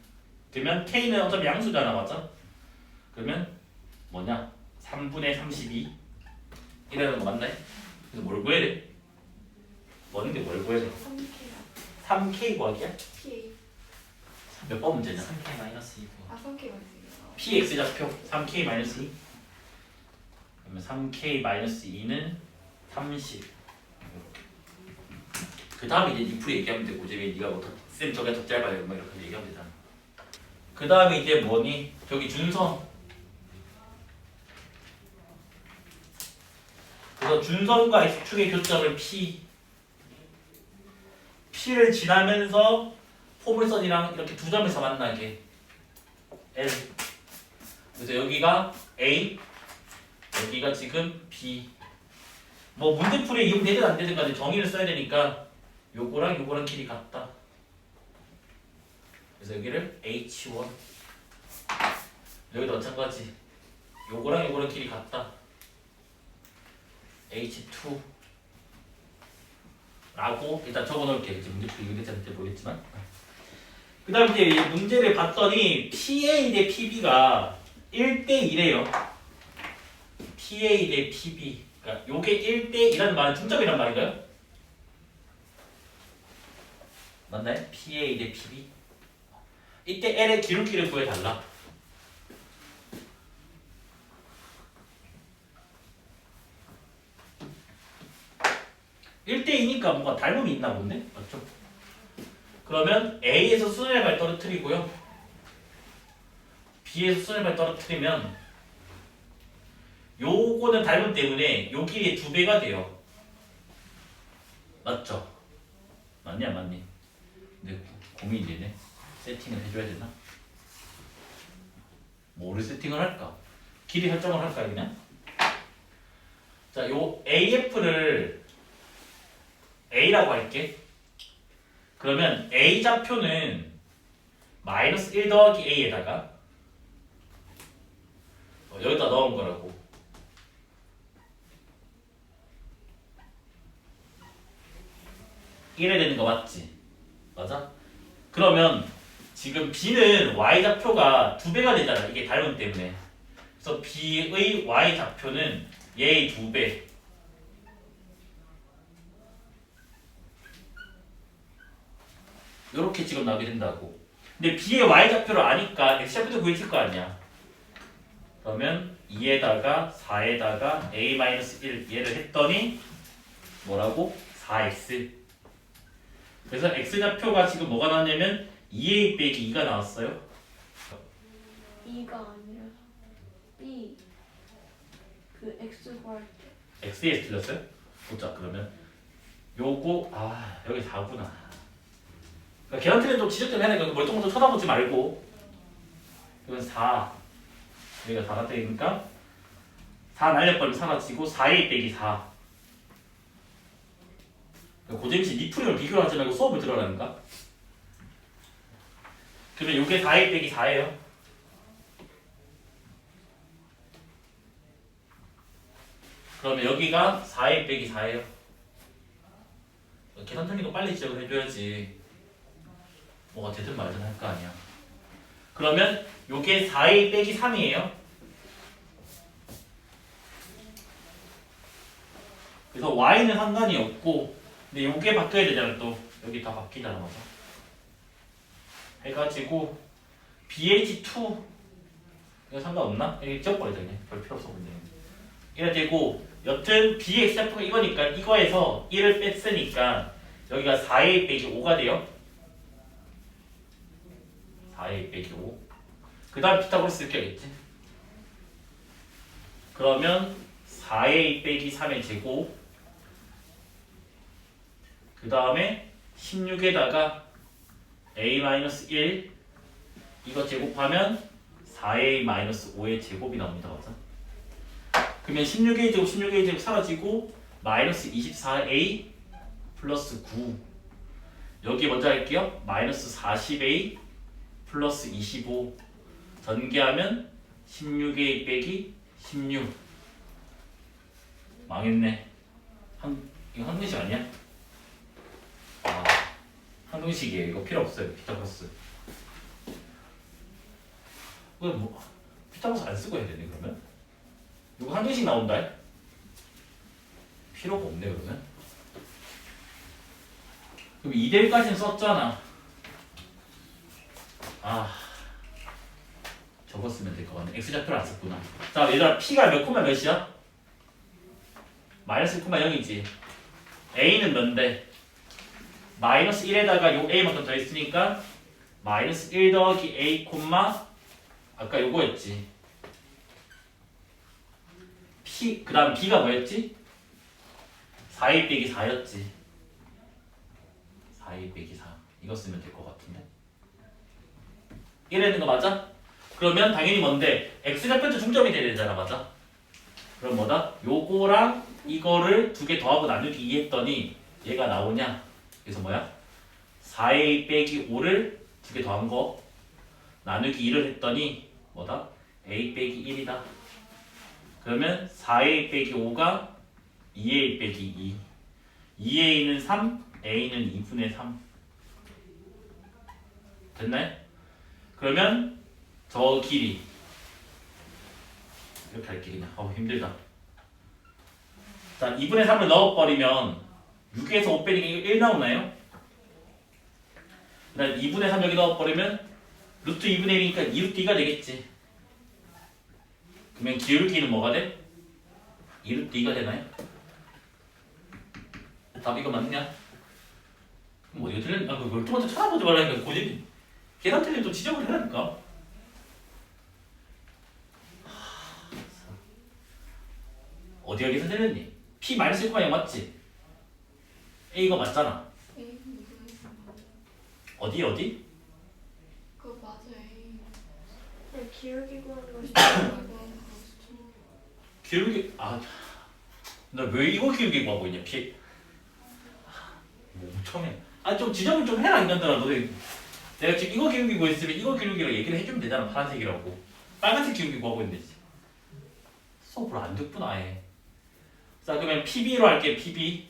그러면 K는 어차피 양수잖아 맞죠? 그러면 뭐냐 3분의 32 이라는 거 맞나요? 그래서 뭘 구해야 돼? 뭐는데 뭘 구해야 돼? 3K 3K 구하기야? PA 몇 번 문제냐? 3K 마이너스 2고 아 3K 맞지 PX 좌표 3K 마이너스 2 그러면 3K 마이너스 2는 30 그 다음에 이제 니플 얘기하면 되고 이제 네가 뭐 쌤 저게 더 짧아요 뭐 이렇게 얘기하면 되잖아 그 다음에 이제 뭐니? 저기 준선 그래서 준선과 X축의 교점을 P를 지나면서 포물선이랑 이렇게 두 점에서 만나게 L 그래서 여기가 A 여기가 지금 B 뭐 문제풀이에 이용되든 안 되든 간에 정의를 써야 되니까 요거랑 요거랑 길이 같다 그래서 여기를 H1 여기도 마찬가지 요거랑 요거랑 길이 같다 H2 라고 일단 적어놓을게요 이제 문제풀이 이용될지 모르겠지만 그 다음 이제 문제를 봤더니 PA 대 PB가 1대 1이에요 PA 대 PB. 그러니까 요게 1대 2라는 말은 중점이란 말인가요? 맞나요? PA 대 PB. 이때 L의 기울기를 구해달라. (1대 2니까) 뭔가 닮음이 있나 본데? 맞죠? 그러면 A에서 수선의 발 떨어뜨리고요. B에서 수선의 발 떨어뜨리면 요거는 닮음 때문에 요 길이의 2배가 돼요. 맞죠? 맞니 안 맞니? 근데 고민이 되네. 세팅을 해줘야 되나? 뭐를 세팅을 할까? 길이 설정을 할까 그냥? 자, 요 AF를 A라고 할게. 그러면 A 좌표는 마이너스 1 더하기 A에다가 여기다 넣은 거라고. 이래 되는 거 맞지? 맞아? 그러면 지금 B는 Y 좌표가 2배가 되잖아. 이게 닮음 때문에. 그래서 B의 Y 좌표는 얘의 2배. 요렇게 지금 나오게 된다고. 근데 B의 Y 좌표를 아니까 X 좌표도 구해질 거 아니야. 그러면 2에다가 4에다가 A-1 얘를 했더니 뭐라고? 4X. 그래서 X 좌표가 지금 뭐가 나왔냐면 2A 빼기 2가 나왔어요. 2가 아니라 B 그 X 구할 때 X에서 틀렸어요? 보자 그러면 요거 여기 4구나. 그러니까 계산 틀린 좀 지적 좀 해야 되니까 멀뚱멀뚱 좀 쳐다보지 말고. 이건 4 여기가 4가 되니까 4 날려버리면 사라지고 4A 빼기 4. 고재민씨 니 풀이랑 비교를 하지 말고 수업을 들어라니까. 그러면 요게 4A 빼기 4예요. 그러면 여기가 4A 빼기 4예요. 계산 틀린 거 빨리 지적을 해줘야지. 뭐가 되든 말든 할 거 아니야. 그러면 요게 4A 빼기 3이에요. 그래서 Y는 상관이 없고, 근데 요게 바뀌어야 되잖아. 또 여기 다 바뀌잖아. 맞아? 해가지고 BH2 이거 상관없나? 여기 지워버리자 그냥. 별 필요 없어 근데. 이래 되고 여튼 BX 좌표가 이거니까 이거에서 1을 뺐으니까 여기가 4A 빼기 5가 돼요. 4A 빼기 5. 그 다음 피타고라스 이렇게 하겠지. 그러면 4A 빼기 3의 제곱, 그 다음에 16에다가 A-1 이거 제곱하면 4A-5의 제곱이 나옵니다. 맞아? 그러면 16A 제곱 16A 제곱 사라지고 마이너스 24A 플러스 9. 여기 먼저 할게요. 마이너스 40A 플러스 25. 전개하면 16A 빼기 16. 망했네. 이거 한글씨 아니야? 한글식이에요. 이거 필요 없어요. 피타고라스. 이거 뭐 피타고라스 안 쓰고 해야 되네 그러면? 이거 한글씩 나온다. 필요가 없네 그러면. 그럼 2대1까지는 썼잖아. 저거 쓰면 될 것 같네. X좌표를 안 썼구나. 자 얘들아 P가 몇 콤마 몇이야? 마이너스 1,0이지. A는 몇인데? 마이너스 1에다가 요 A만큼 더 있으니까 마이너스 1 더하기 A 콤마 아까 요거였지. P 그 다음 B가 뭐였지? 4A 빼기 4였지. 4A 빼기 4 이거 쓰면 될 것 같은데. 이래는 거 맞아? 그러면 당연히 뭔데? X좌표도 중점이 돼야 되잖아. 맞아? 그럼 뭐다? 요거랑 이거를 두 개 더하고 나누기 2 했더니 얘가 나오냐? 그래서 뭐야? 4A 빼기 5를 두 개 더한 거 나누기 2를 했더니 뭐다? A 빼기 1이다. 그러면 4A 빼기 5가 2A 빼기 2. 2A는 3, A는 2분의 3. 됐나요? 그러면 저 길이 이렇게 할게 그냥. 힘들다. 자 2분의 3을 넣어버리면 6에서 5 빼니까 이거 1 나오나요? 그 다음 2분의 3 여기 넣어버리면 루트 2분의 1이니까 2루트 2가 되겠지. 그러면 기울기는 뭐가 돼? 2루트 2가 되나요? 답 이거 맞냐? 뭐 이거 틀린, 그 멀뚱한테 찾아보지 말라니까 고집 계산 틀리면 또 지적을 해라니까. 어디가 계산 틀렸니? P-1,0 맞지? A가 맞잖아. A 무슨 어디? 그거 맞아 A. 네, 기울기 구하는 것이 기울기 나 왜 이거 기울기 구하고 있냐? P 뭐 처음에 좀 지적을 좀 해라 인간들아. 너네 내가 지금 이거 기울기 구했으면 이거 기울기라고 얘기를 해주면 되잖아. 파란색이라고 빨간색 기울기 구하고 있는데 수업을 안 듣구나 아예. 자 그러면 PB로 할게. PB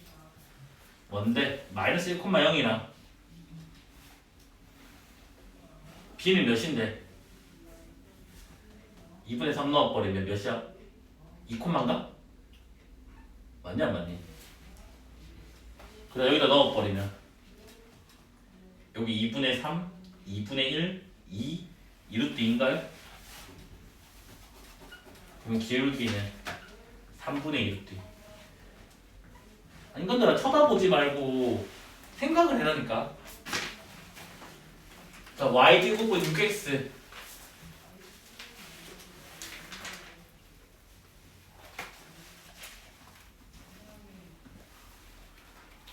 뭔데? 마이너스 1,0이랑 B는 몇인데? 2분의 3 넣어버리면 몇이야? 2,가? 맞냐 안 맞니? 그다음 여기다 넣어버리면 여기 2분의 3, 2분의 1, 2루트 2인가요? 그럼 기울기는 3분의 2루트 2. 아니 이건들아 쳐다보지 말고 생각을 해라니까. 자 y제곱은 6x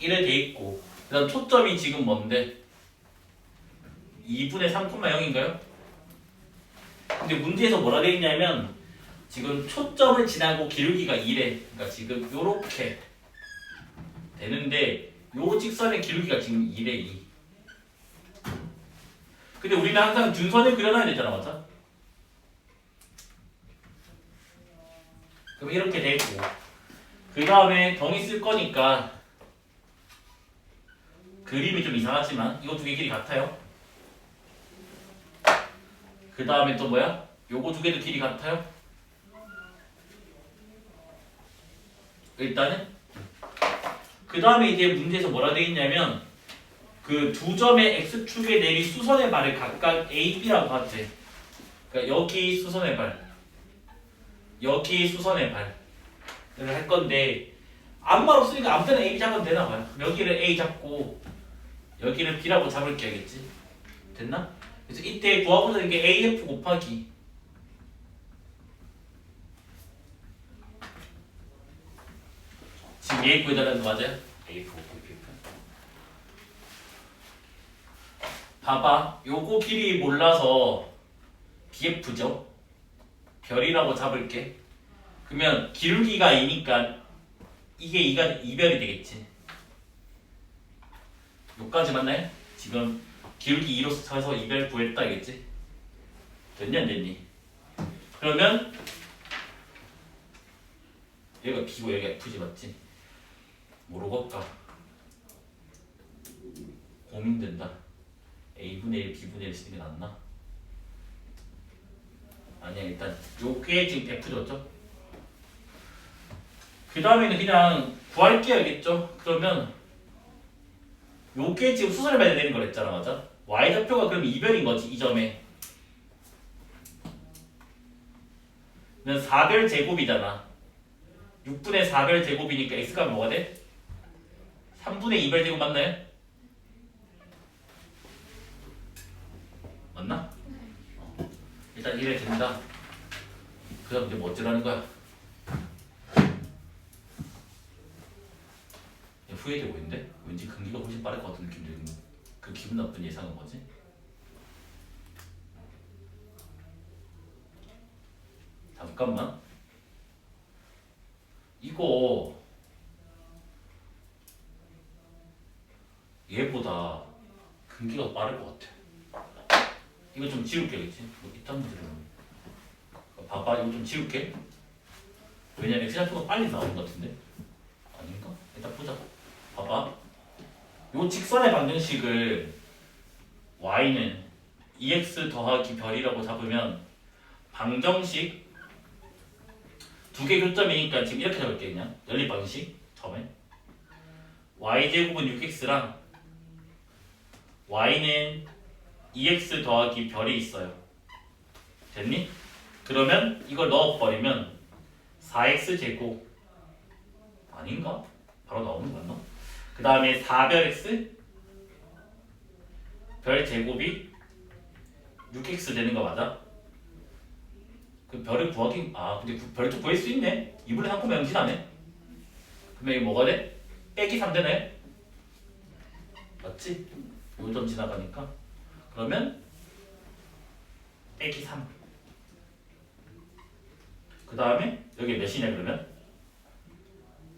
이래 돼 있고 그 다음 초점이 지금 뭔데? 2분의 3,0인가요? 근데 문제에서 뭐라 돼 있냐면 지금 초점을 지나고 기울기가 2래. 그러니까 지금 요렇게 되는데 요 직선의 기울기가 지금 2래 2. 근데 우리는 항상 준선을 그려놔야 되잖아. 맞아? 그럼 이렇게 되고 그 다음에 덩이 쓸 거니까 그림이 좀 이상하지만 이거 두 개 길이 같아요. 그 다음에 또 뭐야? 요거 두 개도 길이 같아요. 일단은 그 다음에 이제 문제에서 뭐라 돼 있냐면 그 두 점의 x축에 내린 수선의 발을 각각 A, B라고 하지. 그러니까 여기 수선의 발, 여기 수선의 발을 할 건데 아무 말 없으니까 아무 데나 A 잡으면 되나 봐요. 여기를 A 잡고 여기를 B라고 잡을게. 알겠지? 됐나? 그래서 이때 구하고자 게 AF 곱하기 지금 얘 구해달라는 거 맞아요? AF 곱하기 BF. 봐봐, 요거 길이 몰라서 BF죠? 별이라고 잡을게. 그러면 기울기가 2니까 이게 2가 2별이 되겠지. 요까지 맞나요? 지금 기울기 2로 쳐서 2별 구했다 알겠지? 됐냐 안 됐니? 그러면 여기가 B고 여기가 F지 맞지? 모르겠다. 고민된다. A분의 1, B분의 1 쓰는 게 낫나? 아니야 일단 요게 지금 F 줬죠? 그 다음에는 그냥 구할게요. 알겠죠? 그러면 요게 지금 수선을 봐야 되는 거랬잖아. 맞아? Y좌표가 그럼 2별인 거지. 이 점에 는 4별 제곱이잖아. 6분의 4별 제곱이니까 x가 뭐가 돼? 3분의 2별 제곱 맞나요? 맞나? 일단 이래 된다. 그 다음 이제 뭐 어쩌라는 거야? 후회되고 있는데? 왠지 근기가 훨씬 빠를 것 같은 느낌이 드는 그 기분 나쁜 예상은 뭐지? 잠깐만. 이거 얘보다 근기가 빠를 것 같아. 이거 좀 지울게. 그치? 뭐 이딴 분들은 봐봐. 이거 좀 지울게. 왜냐면 x좌표가 빨리 나오는 것 같은데? 아닌가? 일단 보자. 봐봐. 요 직선의 방정식을 y는 2x 더하기 별이라고 잡으면 방정식 두 개 교점이니까 지금 이렇게 잡을게 그냥 연립 방식 처음에 y제곱은 6x랑 y는 2x 더하기 별이 있어요. 됐니? 그러면 이걸 넣어버리면 4x 제곱 아닌가? 바로 나오는 거 맞나? 그 다음에 4별 x 별 제곱이 6x 되는 거 맞아? 그 별을 구하기 근데 별도 구할 수 있네. 2분의 3 보면 영진하네. 그러면 이게 뭐가 돼? 빼기 3 되네. 맞지? 요점 지나가니까 그러면 빼기 3. 그 다음에 여기 몇이냐 그러면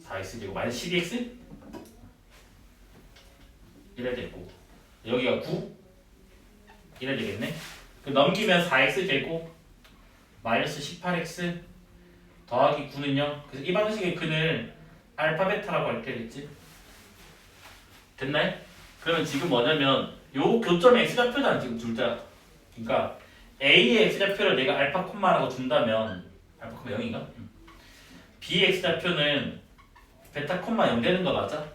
4x 제곱 마이너스 12x 이래야 되고 여기가 9 이래야 되겠네. 그 넘기면 4x 제곱 마이너스 18x 더하기 9는 0. 그래서 이 방식의 근을 알파 베타라고 할 때겠지. 됐나요? 그러면 지금 뭐냐면 요 교점의 x좌표잖아 지금 둘 다. 그러니까 a의 x좌표를 내가 알파 콤마라고 준다면 알파 콤마 0인가? b의 x좌표는 베타 콤마 0 되는 거 맞아?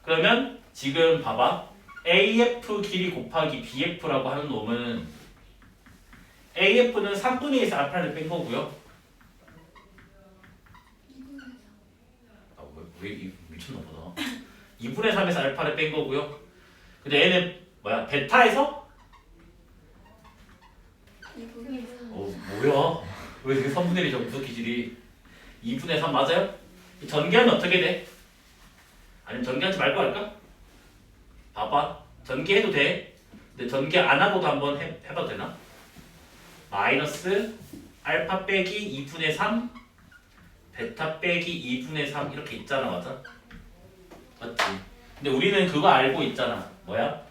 그러면 지금 봐봐. AF 길이 곱하기 BF라고 하는 놈은 AF는 3분의 1에서 알파를 뺀 거고요. 2분의 3. 왜 미쳤나 보다. 2분의 3에서 알파를 뺀 거고요. 근데 얘는 뭐야? 베타에서? 2분의 3. 뭐야? 왜 이렇게 3분의 1이 무슨 기질이? 2분의 3 맞아요? 전개하면 어떻게 돼? 아니면 전개하지 말고 할까? 봐봐. 전개해도 돼. 근데 전개 안 하고도 한번 해봐도 되나? 마이너스 알파 빼기 2분의 3 베타 빼기 2분의 3 이렇게 있잖아. 맞아? 맞지? 근데 우리는 그거 알고 있잖아. 뭐야?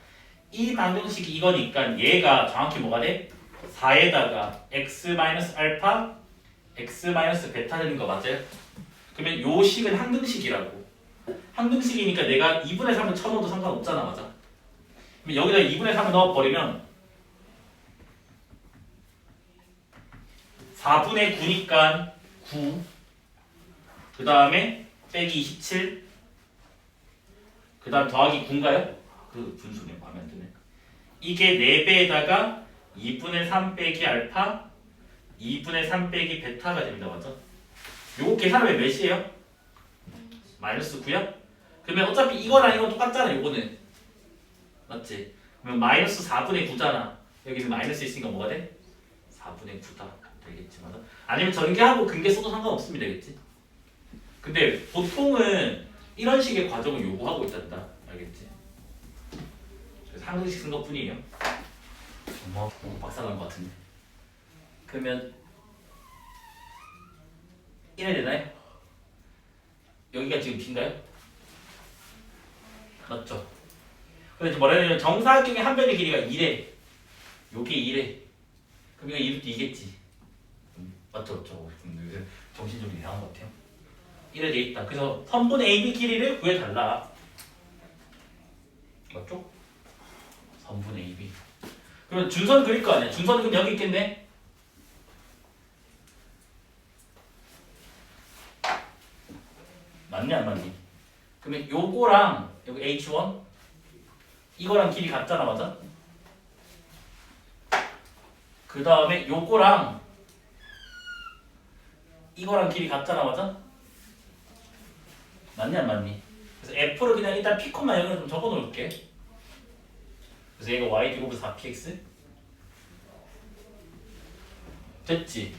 이 방정식이 이거니까 얘가 정확히 뭐가 돼? 4에다가 x 마이너스 알파 x 마이너스 베타 되는 거 맞아요? 그러면 요 식은 항등식이라고. 항등식이니까 내가 2분의 3을 쳐넣어도 상관없잖아. 맞아? 그럼 여기다 2분의 3을 넣어버리면 4분의 9니까 9. 그 다음에 빼기 27. 그 다음 더하기 9인가요? 그 분수네. 마음에 안 드네. 이게 4배에다가 2분의 3 빼기 알파 2분의 3 빼기 베타가 됩니다. 맞죠? 요거 계산하면 몇이에요? 마이너스 9야? 그러면 어차피 이거랑 이거 똑같잖아. 요거는 맞지? 그러면 마이너스 4분의 9잖아. 여기는 마이너스 있으니까 뭐가 돼? 4분의 9다 되겠지. 맞아? 아니면 전개하고 근계 써도 상관없습니다. 되겠지? 근데 보통은 이런 식의 과정을 요구하고 있단다. 알겠지? 그래서 항등식 쓴 것뿐이에요. 정말 박살난 것 같은데. 그러면 이래 되나요? 여기가 지금 B인가요? 맞죠? 그래서 뭐라냐면 정사각형의 한 변의 길이가 2래. 요게 2래. 그럼 이거 2루트 2겠지. 맞죠? 맞죠? 정신 좀 이상한 것 같아요. 이래 돼 있다. 그래서 선분 AB 길이를 구해달라. 맞죠? 선분 AB. 그러면 준선 그릴 거 아니야. 준선은 그럼 여기 있겠네. 맞니 안 맞니? 그러면 요거랑 여기 H1 이거랑 길이 같잖아. 맞아? 그 다음에 요거랑 이거랑 길이 같잖아. 맞아? 맞니 안 맞니? 그래서 F를 그냥 일단 P, 0을 좀 적어 놓을게. 그래서 얘가 y 제곱은 4px 됐지?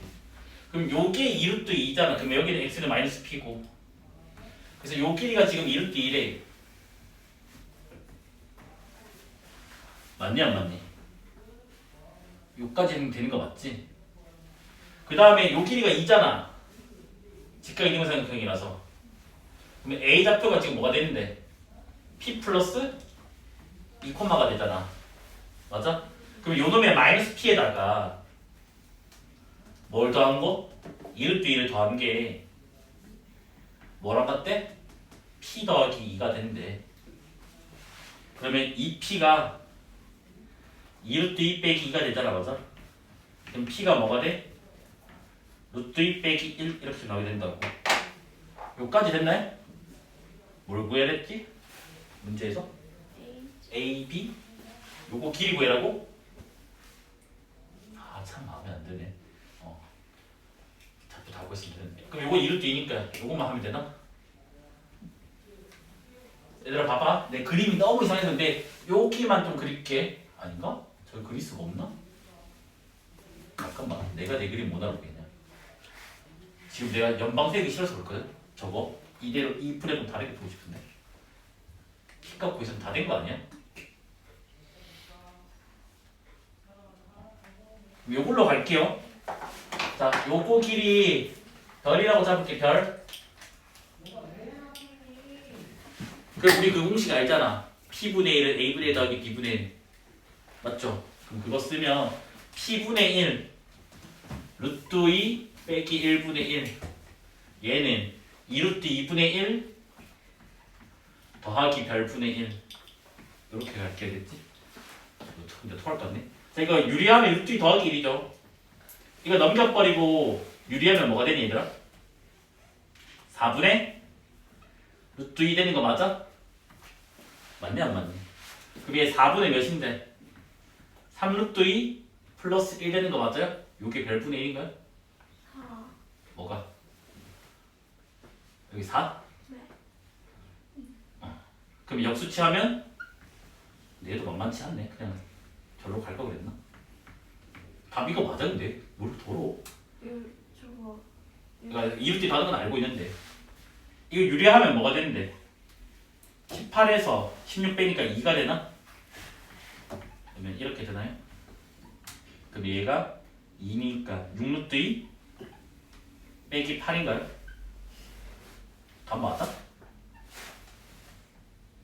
그럼 요게 2루트 2잖아. 그럼 여기는 x는 마이너스 p고 그래서 요 길이가 지금 2루트 2래. 맞니 안 맞니? 요까지는 되는 거 맞지? 그 다음에 요 길이가 2잖아. 직각 이등분삼각형이라서. 그러면 A 좌표가 지금 뭐가 되는데? P 플러스 2 콤마가 되잖아. 맞아? 그럼 요 놈의 마이너스 P에다가 뭘 더한 거? 2루트 2를 더한 게 뭐랑 같대? P 더하기 2가 된대. 그러면 이 P가 2루트 2 빼기 2가 되잖아. 맞아? 그럼 P가 뭐가 돼? 루트 2 빼기 1 이렇게 나오게 된다고. 요까지 됐나요? 뭘 구해야 됐지? 문제에서 A, B 요거 길이 구해라고? 아 참 마음에 안 드네. 자꾸 다 하고 있으면 되는데. 그럼 요거 2루트 2니까 요것만 하면 되나? 얘들아 봐봐. 내 그림이 너무 이상했는데 여기만 좀 그릴게. 아닌가? 저기 그릴 수가 없나? 잠깐만. 내가 내 그림 못 알아보겠냐. 지금 내가 연방색이 싫어서 그렇거든. 저거 이대로 이 풀에 좀 다르게 보고 싶은데. 키 값고 있으면 다 된 거 아니야? 요걸로 갈게요. 자, 요거 길이 별이라고 잡을게. 별. 그럼 우리 그 공식 알잖아. P분의 1은 A분의 1 더하기 B분의 1 맞죠? 그럼 그거 쓰면 P분의 1 루트 2 빼기 1분의 1 얘는 2루트 2분의 1 더하기 별분의 1 이렇게 갈게 됐지? 근데 토할 것 같네. 자 이거 유리하면 루트 2 더하기 1이죠. 이거 넘겨버리고 유리하면 뭐가 되니 얘들아? 4분의 루트 2 되는 거 맞아? 맞네 안 맞네? 그럼 얘 4분의 몇인데? 3루트 2 플러스 1 되는 거 맞아요? 요게 별분의 1인가요? 4. 뭐가? 여기 4? 네. 그럼 역수치하면 얘도 만만치 않네. 그냥 절로 갈 거 그랬나? 답 이거 맞아 근데? 뭘 더러워? 저거. 그러니까 2루트 다는 건 알고 있는데 이거 유리하면 뭐가 되는데? 18에서 16 빼니까 2가 되나? 그러면 이렇게 되나요? 그럼 얘가 2니까 6루트 2 빼기 8인가요? 답 맞아?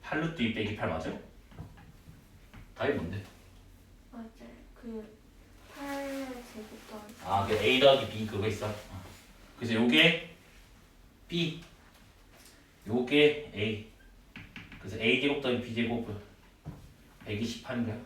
8루트 2 빼기 8 맞아요? 답이 뭔데? 맞아요. 그 8의 제곱 더하기. 아, 그 A 더하기 B 그거 있어. 그래서 요게 B, 요게 A. 그래서 A 제곱 더하기 B 제곱 128인가요?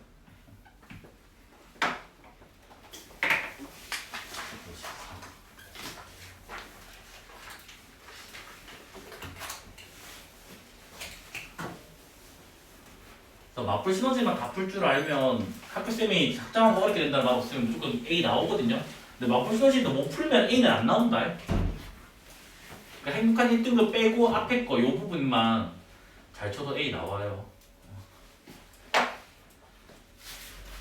맞불 시너지만 다 풀 줄 알면 학교쌤이 작정한 거 어렵게 된다는 말 없으면 무조건 A 나오거든요. 근데 맞불 시너지도 못 풀면 A는 안 나온다. 그러니까 행복한 1등급 빼고 앞에 거 요 부분만 잘 쳐도 A 나와요.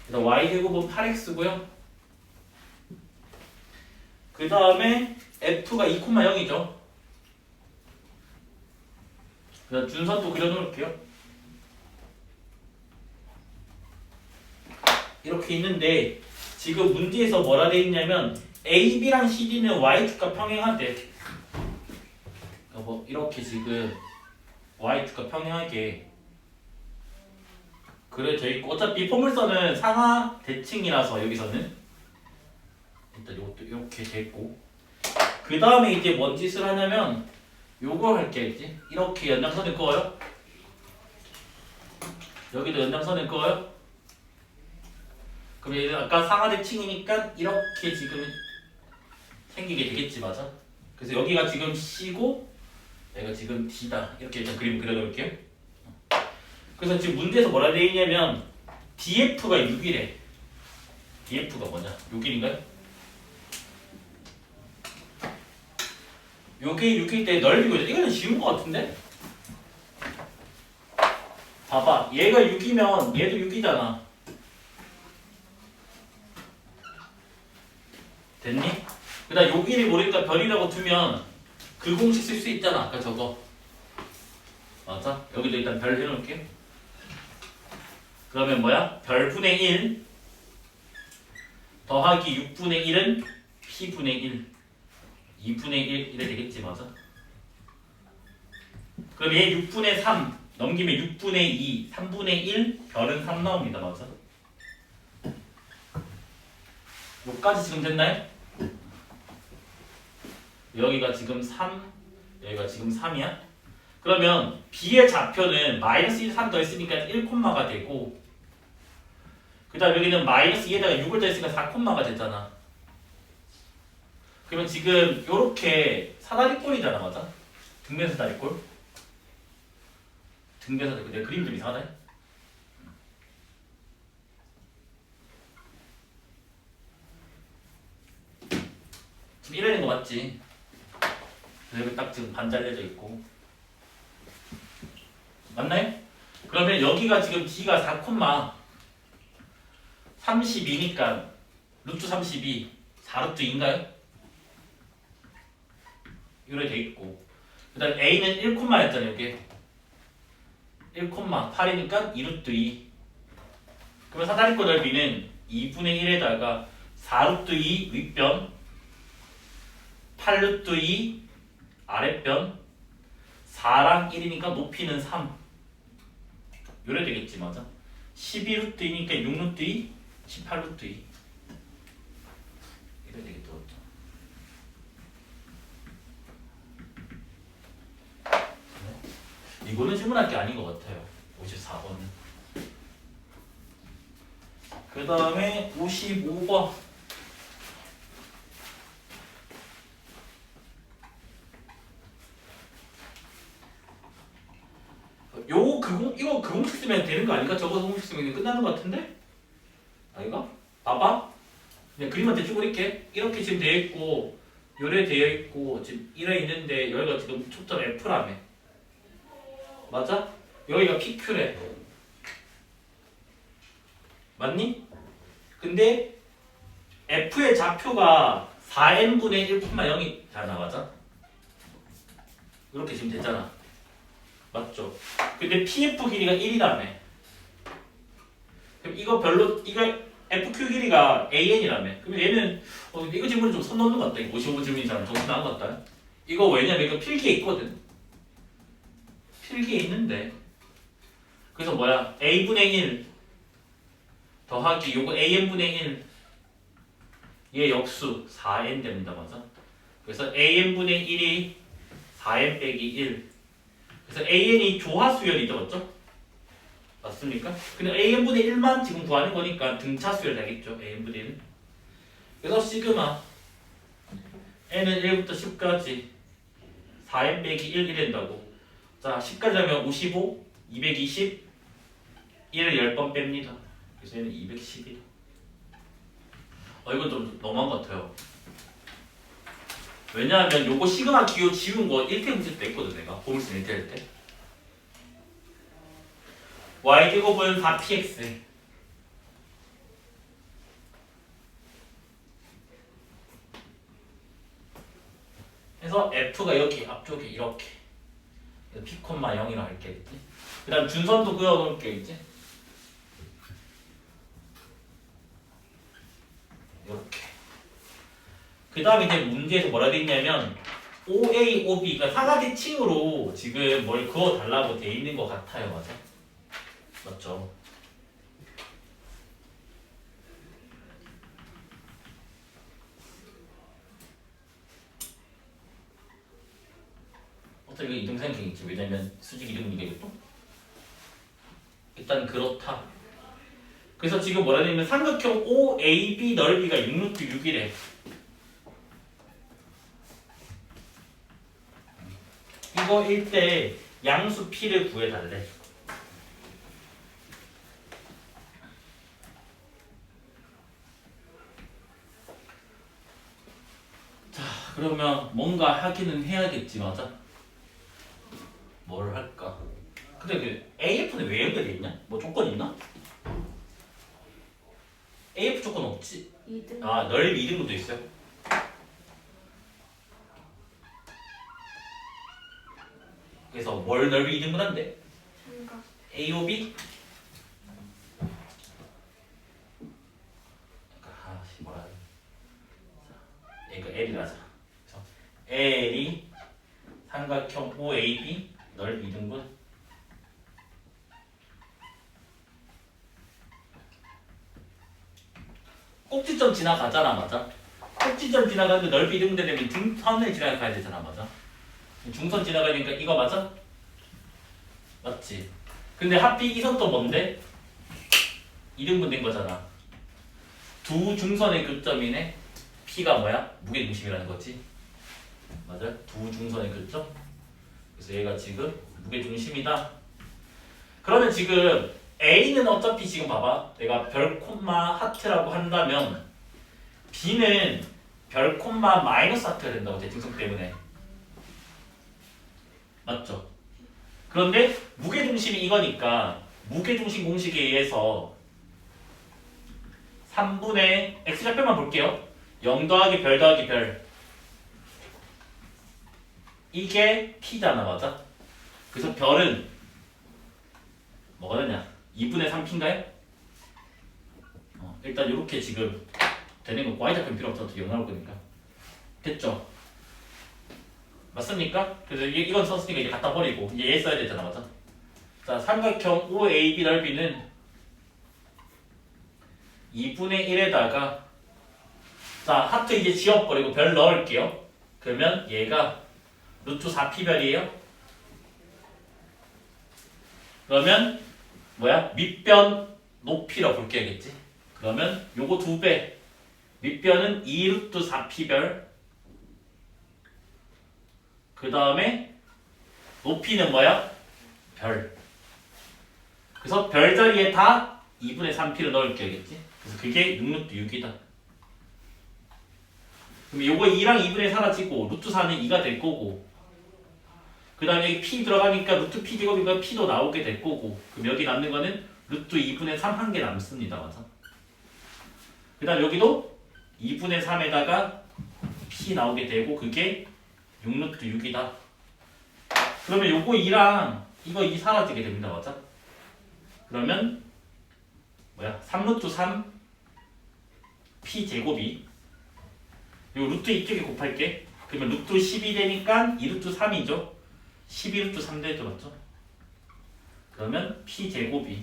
그래서 Y제곱은 8X고요. 그 다음에 F가 2,0이죠. 그래서 준선도 그려놓을게요. 이렇게 있는데 지금 문제에서 뭐라 돼 있냐면 A, B랑 CD는 Y축과 평행하대. 뭐 이렇게 지금 Y축과 평행하게 그려져 있고 어차피 포물선은 상하 대칭이라서 여기서는 일단 이것도 이렇게 돼 있고 그 다음에 이제 뭔 짓을 하냐면 요걸 할 게 있지. 이렇게 연장선을 그어요. 여기도 연장선을 그어요. 그럼 얘는 아까 상하대칭이니까 이렇게 지금 생기게 되겠지 맞아? 그래서 여기가 지금 C고 얘가 지금 D다 이렇게 일단 그림 그려놓을게요. 그래서 지금 문제에서 뭐라 되어 있냐면 DF가 6이래. DF가 뭐냐? 6일인가요? 요게 6일 때 넓이고 이거는 쉬운 거 같은데? 봐봐 얘가 6이면 얘도 6이잖아. 됐니? 그 다음 요 길이 모르니까 별이라고 두면 그 공식 쓸 수 있잖아. 아까 저거 맞아? 여기도 일단 별 해놓을게요. 그러면 뭐야? 별분의 1 더하기 6분의 1은 P분의 1 2분의 1 이래 되겠지 맞아? 그럼 얘 6분의 3 넘기면 6분의 2 3분의 1 별은 3 나옵니다 맞아? 요까지 지금 됐나요? 여기가 지금 3, 여기가 지금 3이야? 그러면 B의 좌표는 마이너스 1, 3 더했으니까 1콤마가 되고 그 다음 여기는 마이너스 2에다가 6을 더했으니까 4콤마가 됐잖아. 그러면 지금 요렇게 사다리꼴이잖아, 맞아? 등변 사다리꼴. 등변 사다리꼴. 내 그림 좀 이상하네. 지금 이래는 거 맞지? 여기 딱 지금 반 잘려져 있고. 맞나요? 그러면 여기가 지금 D가 4,32니까 루트 32 4루트 2인가요? 이렇게 돼 있고 그 다음 A는 1였잖아요. 여기 1,8이니까 2루트 2. 그러면 사다리꼴 넓이는 2분의 1에다가 4루트 2 윗변 8루트 2 아랫변 4랑 1이니까 높이는 3 요래 되겠지. 맞아? 12루트 2니까 6루트 2 18루트 2 이래 되겠다. 이거는 질문할 게 아닌 것 같아요. 54번은. 그 다음에 55번. 이거 그 공식 쓰면 되는 거 아닌가? 저거 공식 쓰면 끝나는 것 같은데? 아이가? 봐봐. 그냥 그림만 대충 그릴게. 이렇게 지금 되어 있고 요래 되어 있고 지금 이래 있는데 여기가 지금 초점 F라며. 맞아? 여기가 PQ래. 맞니? 근데 F의 좌표가 4n분의 1,0이잖아. 맞아? 이렇게 지금 되잖아. 맞죠? 근데 PF 길이가 1이라며. 그럼 이거 FQ 길이가 AN이라며. 그럼 얘는 이거 질문이 좀 선 넘는 것 같다. 55 질문이 잘 정신 나은 것 같다. 이거 왜냐면 이거 필기에 있거든. 필기에 있는데. 그래서 뭐야? A분의 1 더하기 요거 AN분의 1 얘 역수 4n 됩니다. 맞아? 그래서 AN분의 1이 4n 빼기 1 그래서 AN이 조화수열이죠. 맞죠? 맞습니까? 근데 AN분의 1만 지금 구하는 거니까 등차수열 되겠죠. AN분의 1 그래서 시그마 n은 1부터 10까지 4n 빼기 1 이된다고. 자 10까지 하면 55 220 1을 10번 뺍니다. 그래서 얘는 211 이건 좀 너무한 것 같아요. 왜냐하면 요거 시그마 기호 지운 거 1태 문제 때 했거든. 내가 보물심 1태 할 때. y제곱은 4px 그래서 f가 여기 앞쪽에 이렇게 p, 0이라 할게. 그 다음 준선도 그어놓을게. 이제 이렇게. 그 다음에 이제 문제에서 뭐라 돼 있냐면 OA, OB 그러니까 사각지칭으로 지금 뭘 그어 달라고 돼 있는 것 같아요. 맞아? 맞죠? 어차피 이거 이등상이겠지. 왜냐면 수직 이등분이겠죠? 일단 그렇다. 그래서 지금 뭐라 되냐면 삼각형 OAB 넓이가 6루트 6이래. 이거일 때 양수 P를 구해달래. 자, 그러면 뭔가 하기는 해야겠지. 맞아? 뭘 할까? 근데 그 AF는 왜 연결돼 있냐? 뭐 조건 있나? AF 조건 없지? 2등. 아, 넓이 2등분도 있어요? 그래서 뭘 넓이 2등분한데? 삼각. AOB? 뭐라 하지? 이거 L이라자. 그래서 L이 삼각형 OAB 넓이 2등분 꼭지점 지나가잖아. 맞아? 꼭지점 지나가는데 넓이 2등분 되면 중선을 지나가야 되잖아. 맞아? 중선 지나가니까 이거 맞아? 맞지? 근데 하필 이 선도 뭔데? 2등분 된 거잖아. 두 중선의 교점이네. P가 뭐야? 무게중심이라는 거지. 맞아? 두 중선의 교점. 그래서 얘가 지금 무게중심이다. 그러면 지금 A는 어차피 지금 봐봐. 내가 별 콤마 하트라고 한다면 B는 별 콤마 마이너스 하트가 된다고 대칭성 때문에. 맞죠? 그런데 무게중심이 이거니까 무게중심 공식에 의해서 3분의 x좌표만 볼게요. 0 더하기 별 더하기 별. 이게 P잖아, 맞아? 그래서 별은 뭐가 되냐? 2분의 3P인가요? 일단 이렇게 지금 되는 거 y좌표는 필요 없어서 0 나올 거니까. 됐죠? 맞습니까? 그래서 이건 썼으니까 이제 갖다 버리고 이제 얘 써야 되잖아, 맞아? 자, 삼각형 OAB 넓이는 2분의 1에다가 자, 하트 이제 지워버리고 별 넣을게요. 그러면 얘가 루트 4P별이에요. 그러면 뭐야? 밑변 높이라고 볼게야겠지. 그러면 요거 2배. 밑변은 2 루트 4P별. 그 다음에 높이는 뭐야? 별. 그래서 별 자리에 다 2분의 3P를 넣을게야겠지. 그래서 그게 6루트 6이다. 그럼 요거 2랑 2분의 4가 지고 루트 4는 2가 될 거고 그 다음에 여기 P 들어가니까 루트 P 제곱이니까 P도 나오게 될 거고 그럼 여기 남는 거는 루트 2분의 3 한 개 남습니다. 맞아? 그 다음 여기도 2분의 3에다가 P 나오게 되고 그게 6루트 6이다. 그러면 요거 2랑 이거 2 사라지게 됩니다. 맞아? 그러면 뭐야? 3루트 3 P 제곱이 요 루트 이쪽에 곱할게. 그러면 루트 10이 되니까 2루트 3이죠. 12루트 3 되죠. 맞죠? 그러면 P 제곱이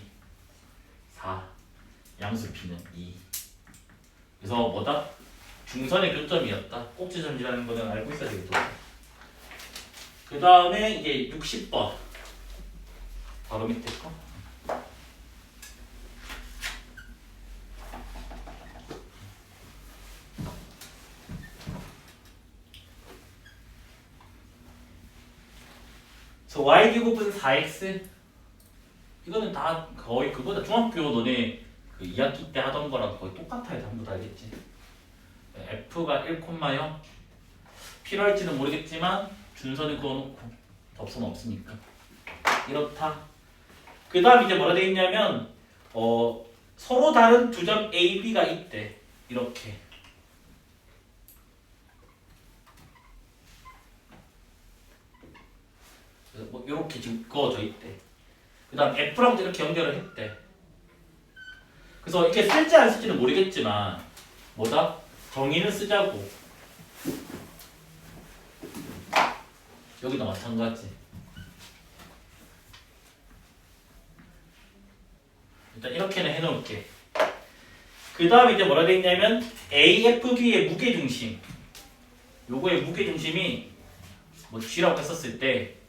4 양수 P는 2 그래서 뭐다? 중선의 교점이었다. 꼭지점이라는 거는 알고 있어야 되겠죠. 그 다음에 이제 60번 바로 밑에 거. 그래서 y제곱은 4x 이거는 다 거의 그거다. 중학교 너네 그 2학기 때 하던 거랑 거의 똑같아요. 전부 다 알겠지? f가 1,0 필요할지는 모르겠지만 준선을 그어놓고 접선 없으니까 이렇다. 그 다음 이제 뭐라 돼 있냐면 서로 다른 두 점 A, B가 있대. 이렇게 뭐 이렇게 지금 그어져 있대. 그 다음 F랑도 이렇게 연결을 했대. 그래서 이렇게 쓸지 안 쓸지는 모르겠지만 뭐다? 정의는 쓰자고. 여기도 마찬가지. 일단 이렇게는 해놓을게. 그 다음 이제 뭐라 돼 있냐면 AFB의 무게중심. 요거의 무게중심이 뭐 G라고 했었을 때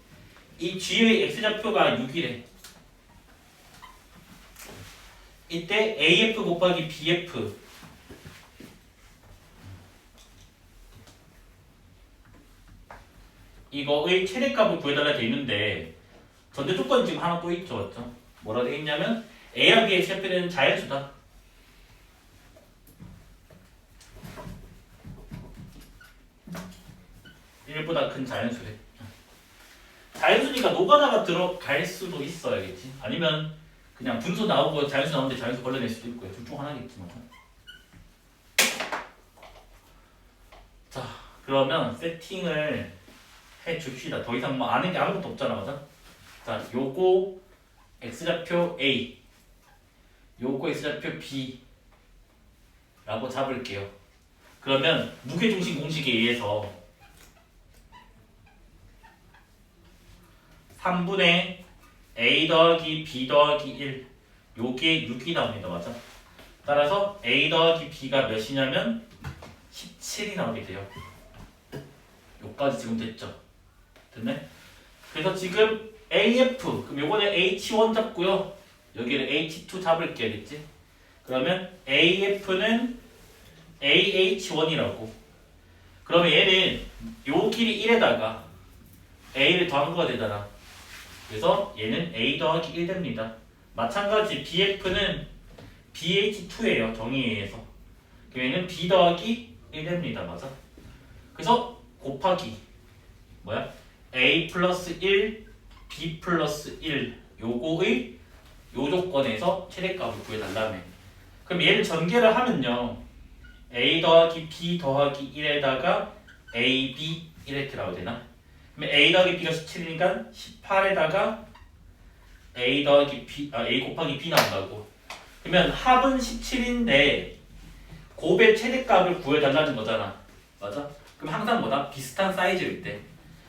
이 G의 X좌표가 6이래. 이때 AF 곱하기 BF 이거의 최대값을 구해달라 돼 있는데 전제 조건이 지금 하나 또 있죠. 맞죠? 뭐라 돼 있냐면 A랑 B의 X좌표는 자연수다. (1보다) 큰 자연수래. 자연수니까 노가다가 들어갈 수도 있어야겠지. 아니면 그냥 분수 나오고 자연수 나오는데 자연수 걸러낼 수도 있고요. 둘 중 하나겠지만. 자, 그러면 세팅을 해 줍시다. 더 이상 뭐 아는 게 아무것도 없잖아, 맞아? 자, 요거 x좌표 A, 요거 x좌표 B 라고 잡을게요. 그러면 무게중심 공식에 의해서 3분의 A 더하기 B 더하기 1 요게 6이 나옵니다. 맞아? 따라서 A 더하기 B가 몇이냐면 17이 나오게 돼요. 요까지 지금 됐죠? 됐네? 그래서 지금 AF 그럼 요번에 H1 잡고요. 여기를 H2 잡을게 알겠지? 그러면 AF는 AH1이라고. 그러면 얘는 요 길이 1에다가 A를 더한 거가 되잖아. 그래서 얘는 A 더하기 1 됩니다. 마찬가지 BF는 BH2예요. 정의에 의해서. 그럼 얘는 B 더하기 1 됩니다. 맞아? 그래서 곱하기 뭐야? A 플러스 1, B 플러스 1 요거의 요 조건에서 최대값을 구해달라며. 그럼 얘를 전개를 하면요. A 더하기 B 더하기 1에다가 AB 이렇게 나와야 되나? 그럼 A 더하기 B가 17이니까 18에다가 A 더하기 B, A 곱하기 B 나온다고. 그러면 합은 17인데 곱의 최대값을 구해달라는 거잖아. 맞아? 그럼 항상 뭐다? 비슷한 사이즈일 때.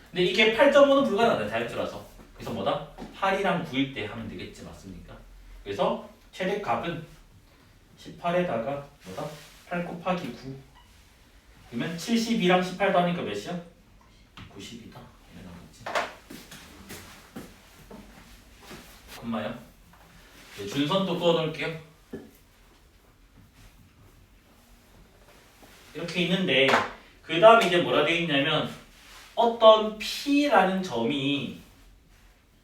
근데 이게 8.5는 불가능하다. 자연수라서. 그래서 뭐다? 8이랑 9일 때 하면 되겠지. 맞습니까? 그래서 최대값은 18에다가 뭐다? 8 곱하기 9. 그러면 72랑 18 더하니까 몇이야? 90이다. 이래 나오겠지. 엄마요? 네, 준선도 그어놓을게요. 이렇게 있는데 그 다음에 이제 뭐라 되어 있냐면 어떤 P라는 점이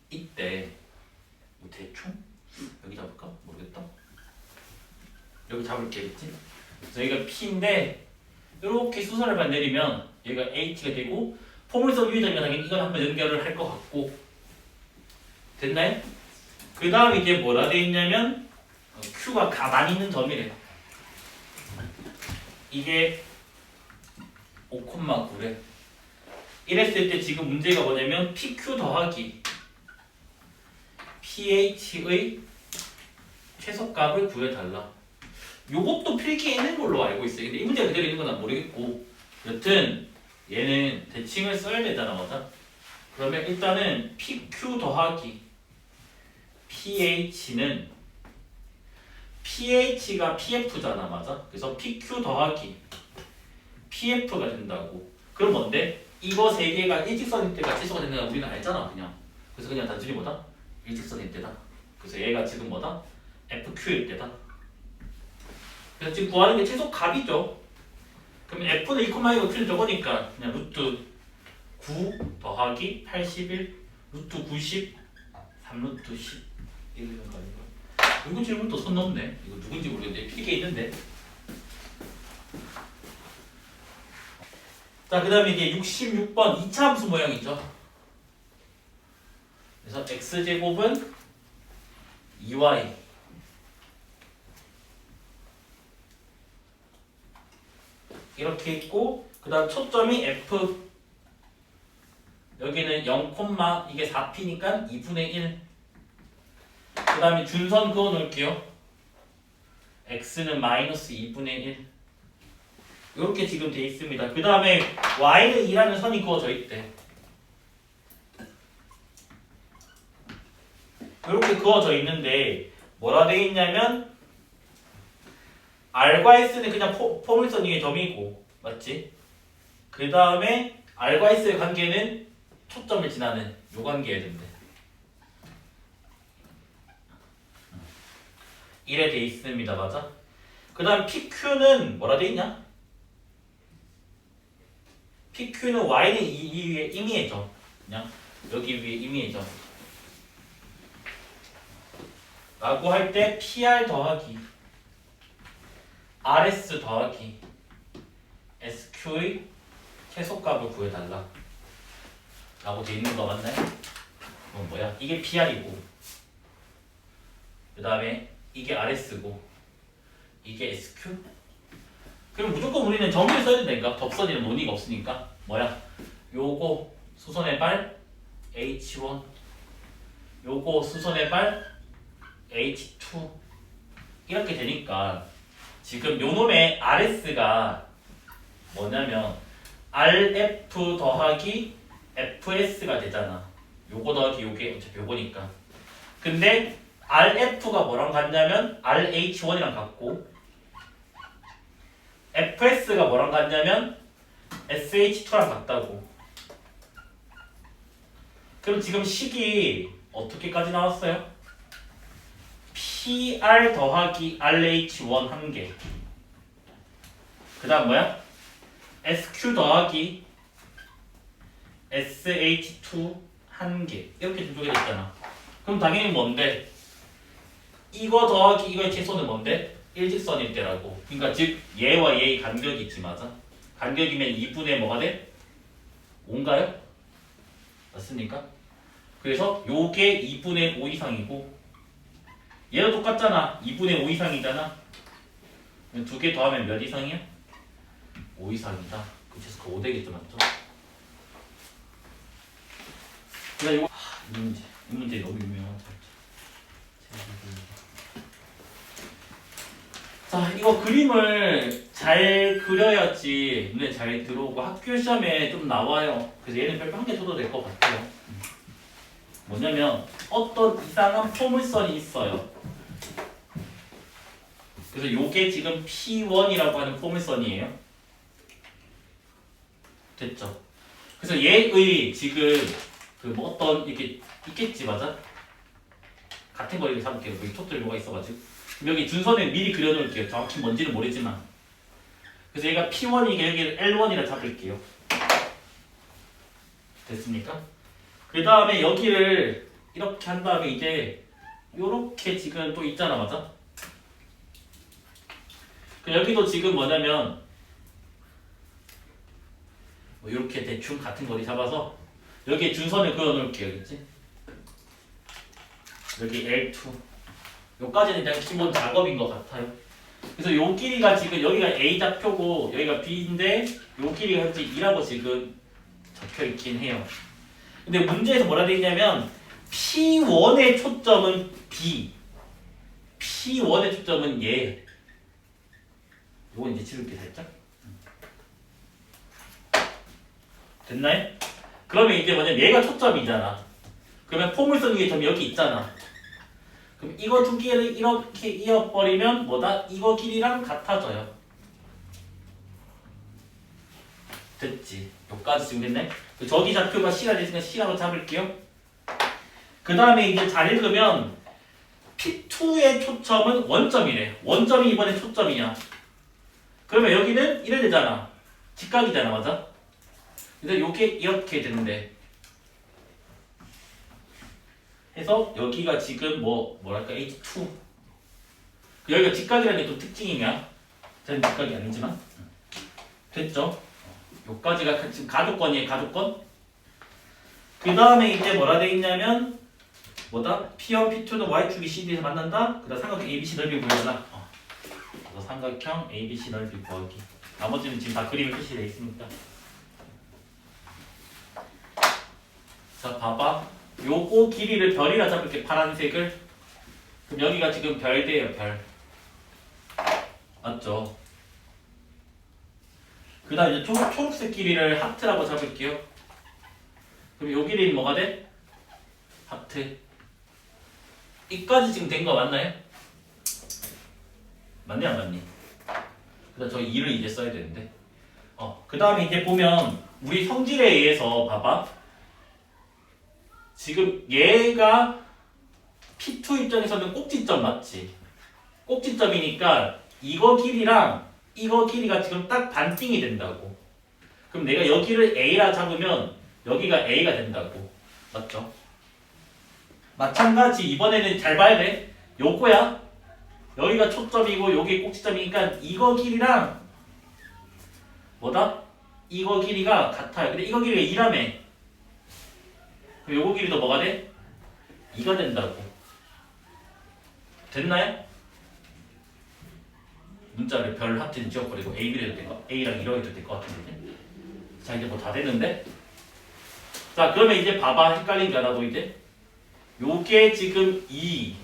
있대. 뭐 대충? 여기 잡을까? 모르겠다. 여기 잡을게겠지? 그래서 여기가 P인데 이렇게 수선을만 내리면 얘가 H가 되고 포물선 위에점이 당연히 이건 한번 연결을 할 것 같고 됐나요? 그 다음 이제 뭐라 되어 있냐면 Q가 가만히 있는 점이래. 이게 5,9래. 이랬을 때 지금 문제가 뭐냐면 PQ 더하기 PH의 최소값을 구해달라. 요것도 필기에 있는 걸로 알고 있어요. 근데 이 문제가 그대로 있는 건 난 모르겠고 여튼 얘는 대칭을 써야 되잖아. 맞아? 그러면 일단은 PQ 더하기 PH는 PH가 PF잖아. 맞아? 그래서 PQ 더하기 PF가 된다고. 그럼 뭔데? 이거 세 개가 일직선일 때가 최소가 된다는 우리는 알잖아. 그냥. 그래서 그냥 단순히 뭐다? 일직선일 때다. 그래서 얘가 지금 뭐다? FQ일 때다. 그래서 지금 구하는 게 최소값이죠. 그럼 F는 1,2가 Q는 저거니까 그냥 루트 9 더하기 81 루트 90 3루트 10 이런 거 아닌가? 이거 질문 또 손 넘네. 이거 누군지 모르겠는데 필기에 있는데. 자, 그 다음에 이게 66번 2차 함수 모양이죠. 그래서 x제곱은 2y 이렇게 있고 그 다음 초점이 f 여기는 0, 이게 4p니까 2분의 1 그 다음에 준선 그어 놓을게요. x는 마이너스 2분의 1 이렇게 지금 돼 있습니다. 그 다음에 y는 2라는 선이 그어져 있대. 이렇게 그어져 있는데 뭐라 되어 있냐면 R과 S는 그냥 포물선 위에 점이고 맞지? 그 다음에 R과 S의 관계는 초점을 지나는 요 관계여야 된대. 이래 돼 있습니다. 맞아? 그 다음 PQ는 뭐라 돼 있냐? PQ는 Y는 이 위에 임의의 점 그냥 여기 위에 임의의 점 라고 할 때 PR 더하기 RS 더하기 SQ의 최소값을 구해달라 라고 돼 있는 거 맞나요? 그건 뭐야? 이게 PR이고 그 다음에 이게 RS고 이게 SQ? 그럼 무조건 우리는 정의를 써야 된다니까. 덥선이는 논의가 없으니까 뭐야? 요거 수선의 발 H1 요거 수선의 발 H2 이렇게 되니까 지금 요 놈의 RS가 뭐냐면 RF 더하기 FS가 되잖아. 요거 더하기 요게 어차피 요거니까. 근데 RF가 뭐랑 같냐면 RH1이랑 같고 FS가 뭐랑 같냐면 SH2랑 같다고. 그럼 지금 식이 어떻게까지 나왔어요? PR 더하기 RH1 한 개 그 다음 뭐야? SQ 더하기 SH2 한 개 이렇게 준비가 됐잖아. 그럼 당연히 뭔데? 이거 더하기 이거의 최소는 뭔데? 일직선일 때라고. 그러니까 즉 얘와 얘의 간격이 있지 맞아? 간격이면 2분의 뭐가 돼? 5인가요? 맞습니까? 그래서 요게 2분의 5 이상이고 얘도 똑같잖아. 2분의 5 이상이잖아. 두 개 더하면 몇 이상이야? 5 이상이다. 그래서 그 5 되겠죠 맞죠? 그러니까 요거 이 문제 너무 유명하죠. 자, 이거 그림을 잘 그려야지 눈에 잘 들어오고 학교 시험에 좀 나와요. 그래서 얘는 별표 한 개 줘도 될 것 같아요. 뭐냐면 어떤 이상한 포물선이 있어요. 그래서 요게 지금 P1이라고 하는 포물선이에요. 됐죠? 그래서 얘의 지금 그 뭐 어떤 이렇게 있겠지 맞아? 같은 거리를 잡을게요. 여기 촉들이 뭐가 있어가지고 여기 준선에 미리 그려놓을게요. 정확히 뭔지는 모르지만 그래서 얘가 P1이니까 여기를 L1이라 잡을게요. 됐습니까? 그 다음에 여기를 이렇게 한 다음에 이제 요렇게 지금 또 있잖아 맞아? 여기도 지금 뭐냐면 뭐 이렇게 대충 같은 거리 잡아서 여기에 준선을 그어놓을게요. 그치? 여기 L2 요까지는 그냥 기본 작업인 것 같아요. 그래서 요 길이가 지금 여기가 A 좌표고 여기가 B인데 요 길이가 현재 2라고 지금 적혀있긴 해요. 근데 문제에서 뭐라 되어 있냐면 P1의 초점은 B P1의 초점은 얘. 요거 이제 지울게 살짝. 됐나요? 그러면 이제 뭐냐면 얘가 초점이잖아. 그러면 포물선 위에 점이 여기 있잖아. 그럼 이거 두 개를 이렇게 이어버리면 뭐다? 이거 길이랑 같아져요. 됐지? 여기까지 지금 됐네? 저기 좌표가 C가 됐으니까 C라고 잡을게요. 그 다음에 이제 잘 읽으면 P2의 초점은 원점이래. 원점이 이번에 초점이야. 그러면 여기는 이래 되잖아. 직각이잖아, 맞아? 그래서 요게 이렇게 되는데 해서 여기가 지금 뭐랄까 H2 여기가 직각이라는 게 또 특징이냐? 저는 직각이 아니지만 됐죠? 요까지가 지금 가족권이에요. 가족권. 그 다음에 이제 뭐라 돼 있냐면 뭐다? P1, P2는 Y축이 CD에서 만난다. 그 다음 삼각형 ABC 넓이 구하잖아. 그래서 삼각형 ABC 넓이 구하기. 나머지는 지금 다 그림에 표시되어 있으니까. 자 봐봐. 요거 길이를 별이라 잡을게. 파란색을. 그럼 여기가 지금 별대예요. 별. 맞죠? 그 다음 이제 초록색 길이를 하트라고 잡을게요. 그럼 요 길이는 뭐가 돼? 하트. 이까지 지금 된 거 맞나요? 맞니 안 맞니? 그 다음 저 2를 이제 써야 되는데 그 다음에 이제 보면 우리 성질에 의해서 봐봐. 지금 얘가 P2 입장에서는 꼭지점 맞지? 꼭지점이니까 이거 길이랑 이거 길이가 지금 딱 반띵이 된다고. 그럼 내가 여기를 A라 잡으면 여기가 A가 된다고. 맞죠? 마찬가지 이번에는 잘 봐야 돼. 요거야. 여기가 초점이고 여기 꼭지점이니까 이거 길이랑 뭐다? 이거 길이가 같아요. 근데 이거 길이가 2라며. 그럼 요거 길이도 뭐가 돼? 2가 된다고. 됐나요? 문자를 별 하트는 지워버리고 A를 해도 될까? A랑 이러 해도 될 것 같은데. 자 이제 뭐 다 됐는데? 자 그러면 이제 봐봐. 헷갈린 게 하나도 이제 요게 지금 2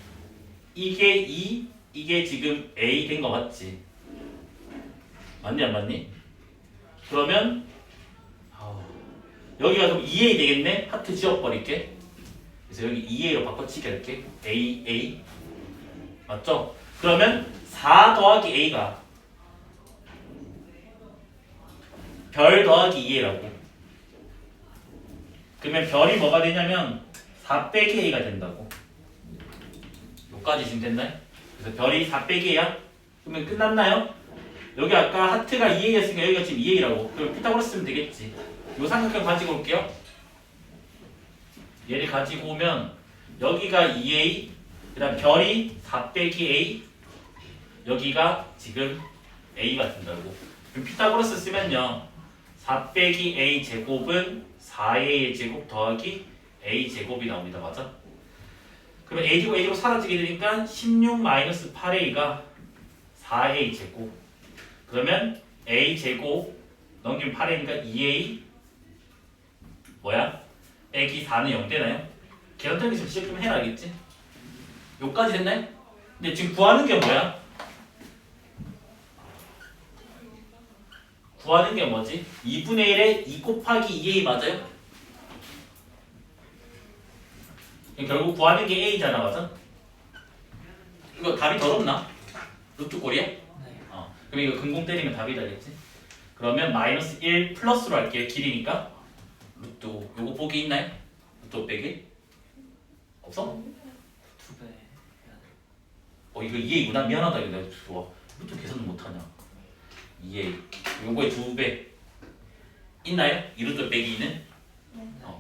이게 2 이게 지금 A 된 거 맞지? 맞니 안 맞니? 그러면 여기가 그럼 2A 되겠네? 하트 지워버릴게. 그래서 여기 2A로 바꿔치기 할게. A 맞죠? 그러면 4 더하기 A가 별 더하기 2A라고. 그러면 별이 뭐가 되냐면 4 빼기 A가 된다고. 여기까지 지금 됐나요? 그래서 별이 4 빼기야? 그러면 끝났나요? 여기 아까 하트가 2a였으니까 여기가 지금 2a라고. 그럼 피타고라스 쓰면 되겠지. 요 삼각형 가지고 올게요. 얘를 가지고 오면 여기가 2a, 그 다음 별이 4 빼기 a, 여기가 지금 a가 된다고. 그럼 피타고라스 쓰면요. 4 빼기 a 제곱은 4a의 제곱 더하기 a 제곱이 나옵니다. 맞아? 그러면 a 제곱 a 제곱 사라지게 되니까 16 마이너스 8a가 4a 제곱. 그러면 a 제곱 넘기면 8a니까 2a 뭐야? 빼기 4는 0 되나요? 계산점 기술 시작 좀 해라 알겠지? 요까지 됐나요? 근데 지금 구하는 게 뭐야? 구하는 게 뭐지? 2분의 1에 2 곱하기 2a 맞아요? 결국 구하는 게 a잖아 맞아? 이거 답이 더럽나? 루트 꼴이야? 그럼 이거 근공 때리면 답이 되겠지? 그러면 마이너스 1 플러스로 할게요. 길이니까 루트 5. 요거 보기 있나요? 루트 5 빼기? 없어? 두 배. 이거 2a구나. 미안하다. 이거 내가 좋아. 루트 계산을 못하냐. 2a. 요거의 2배. 있나요? 2루트 빼기 2는?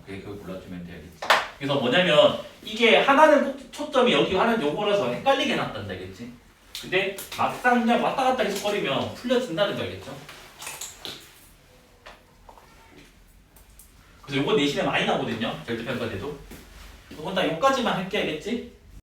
그게 그걸 골라주면 되겠지. 그래서 뭐냐면 이게 하나는 꼭 초점이 여기 하나는 요거라서 헷갈리게 해놨단다. 알겠지? 근데 막상 그냥 왔다 갔다 계속 거리면 풀려진다는 거 알겠죠? 그래서 요거 내신에 많이 나오거든요. 절대평가 돼도. 이건 다 요까지만 할게 알겠지?